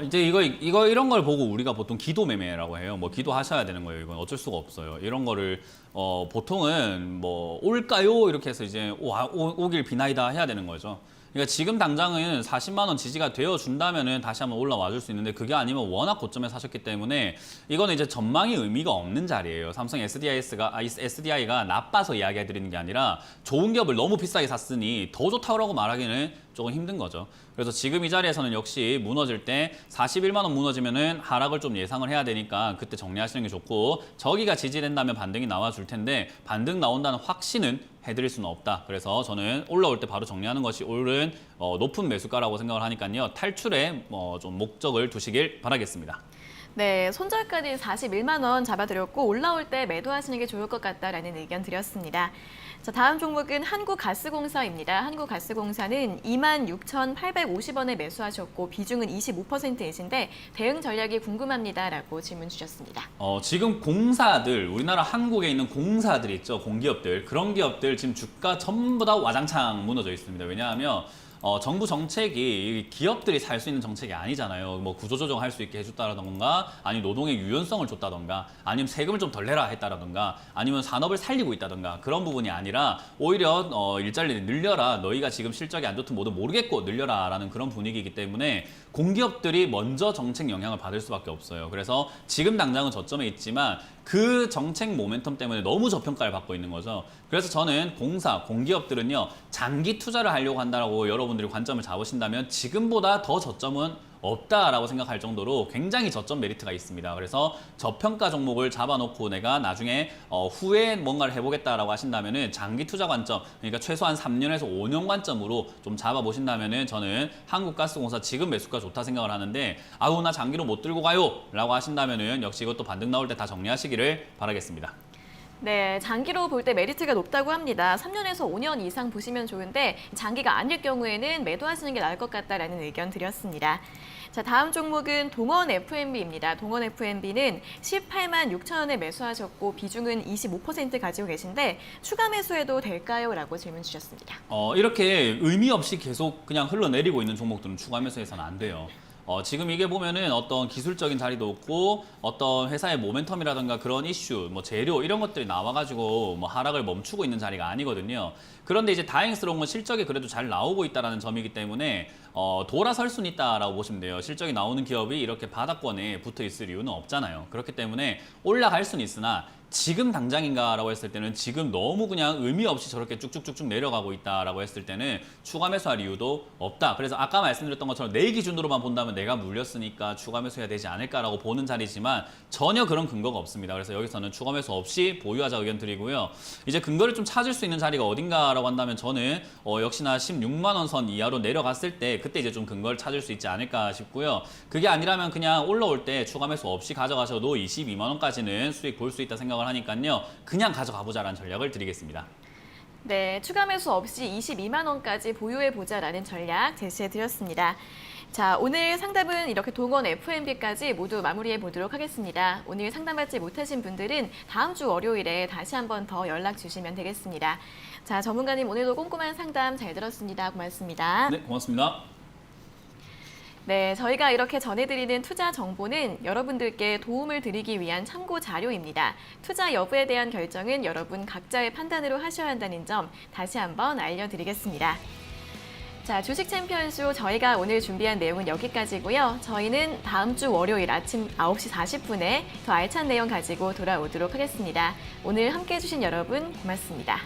이제 이런 걸 보고 우리가 보통 기도 매매라고 해요. 기도하셔야 되는 거예요. 이건 어쩔 수가 없어요. 이런 거를 보통은 올까요? 이렇게 해서 이제 오길 비나이다 해야 되는 거죠. 그러니까 지금 당장은 40만 원 지지가 되어 준다면은 다시 한번 올라와 줄 수 있는데 그게 아니면 워낙 고점에 사셨기 때문에 이거는 이제 전망이 의미가 없는 자리예요. 삼성 SDI가 나빠서 이야기해 드리는 게 아니라 좋은 기업을 너무 비싸게 샀으니 더 좋다고 말하기는 조금 힘든 거죠. 그래서 지금 이 자리에서는 역시 무너질 때 41만 원 무너지면은 하락을 좀 예상을 해야 되니까 그때 정리하시는 게 좋고 저기가 지지된다면 반등이 나와 줄 텐데 반등 나온다는 확신은 해드릴 수는 없다. 그래서 저는 올라올 때 바로 정리하는 것이 옳은 높은 매수가라고 생각을 하니까요. 탈출에 좀 목적을 두시길 바라겠습니다. 네, 손절가는 41만 원 잡아드렸고 올라올 때 매도하시는 게 좋을 것 같다라는 의견 드렸습니다. 자, 다음 종목은 한국가스공사입니다. 한국가스공사는 26,850원에 매수하셨고 비중은 25%이신데 대응 전략이 궁금합니다라고 질문 주셨습니다. 지금 공사들, 우리나라 한국에 있는 공사들 있죠, 공기업들. 그런 기업들 지금 주가 전부 다 와장창 무너져 있습니다. 왜냐하면 정부 정책이 기업들이 살 수 있는 정책이 아니잖아요. 뭐 구조조정할 수 있게 해줬다라던가, 아니면 노동의 유연성을 줬다던가, 아니면 세금을 좀 덜 내라 했다라던가, 아니면 산업을 살리고 있다던가 그런 부분이 아니라 오히려 일자리를 늘려라. 너희가 지금 실적이 안 좋든 뭐든 모르겠고 늘려라라는 그런 분위기이기 때문에 공기업들이 먼저 정책 영향을 받을 수밖에 없어요. 그래서 지금 당장은 저점에 있지만 그 정책 모멘텀 때문에 너무 저평가를 받고 있는 거죠. 그래서 저는 공기업들은요, 장기 투자를 하려고 한다라고 여러분들이 관점을 잡으신다면 지금보다 더 저점은 없다라고 생각할 정도로 굉장히 저점 메리트가 있습니다. 그래서 저평가 종목을 잡아놓고 내가 나중에 후에 뭔가를 해보겠다라고 하신다면은 장기 투자 관점, 그러니까 최소한 3년에서 5년 관점으로 좀 잡아보신다면은 저는 한국가스공사 지금 매수가 좋다 생각을 하는데, 아우 나 장기로 못 들고 가요라고 하신다면은 역시 이것도 반등 나올 때 다 정리하시기를 바라겠습니다. 네, 장기로 볼 때 메리트가 높다고 합니다. 3년에서 5년 이상 보시면 좋은데 장기가 아닐 경우에는 매도하시는 게 나을 것 같다라는 의견 드렸습니다. 자, 다음 종목은 동원 F&B입니다. 동원 F&B는 18만 6천 원에 매수하셨고 비중은 25% 가지고 계신데 추가 매수해도 될까요? 라고 질문 주셨습니다. 이렇게 의미 없이 계속 그냥 흘러내리고 있는 종목들은 추가 매수해서는 안 돼요. 지금 이게 보면은 어떤 기술적인 자리도 없고 어떤 회사의 모멘텀이라든가 그런 이슈, 뭐 재료 이런 것들이 나와가지고 뭐 하락을 멈추고 있는 자리가 아니거든요. 그런데 이제 다행스러운 건 실적이 그래도 잘 나오고 있다는 점이기 때문에 돌아설 수는 있다라고 보시면 돼요. 실적이 나오는 기업이 이렇게 바닥권에 붙어 있을 이유는 없잖아요. 그렇기 때문에 올라갈 수는 있으나 지금 당장인가라고 했을 때는 지금 너무 그냥 의미 없이 저렇게 쭉쭉쭉쭉 내려가고 있다라고 했을 때는 추가 매수할 이유도 없다. 그래서 아까 말씀드렸던 것처럼 내 기준으로만 본다면 내가 물렸으니까 추가 매수해야 되지 않을까라고 보는 자리지만 전혀 그런 근거가 없습니다. 그래서 여기서는 추가 매수 없이 보유하자 의견 드리고요. 이제 근거를 좀 찾을 수 있는 자리가 어딘가라고 한다면 저는 역시나 16만 원 선 이하로 내려갔을 때 그때 이제 좀 근거를 찾을 수 있지 않을까 싶고요. 그게 아니라면 그냥 올라올 때 추가 매수 없이 가져가셔도 22만 원까지는 수익 볼 수 있다 생각을 하니까요. 그냥 가져가 보자라는 전략을 드리겠습니다. 네, 추가 매수 없이 22만 원까지 보유해보자라는 전략 제시해드렸습니다. 자, 오늘 상담은 이렇게 동원 F&B까지 모두 마무리해 보도록 하겠습니다. 오늘 상담받지 못하신 분들은 다음 주 월요일에 다시 한번 더 연락 주시면 되겠습니다. 자, 전문가님 오늘도 꼼꼼한 상담 잘 들었습니다. 고맙습니다. 네, 고맙습니다. 네, 저희가 이렇게 전해드리는 투자 정보는 여러분들께 도움을 드리기 위한 참고 자료입니다. 투자 여부에 대한 결정은 여러분 각자의 판단으로 하셔야 한다는 점 다시 한번 알려드리겠습니다. 자, 주식 챔피언쇼 저희가 오늘 준비한 내용은 여기까지고요. 저희는 다음 주 월요일 아침 9시 40분에 더 알찬 내용 가지고 돌아오도록 하겠습니다. 오늘 함께해 주신 여러분 고맙습니다.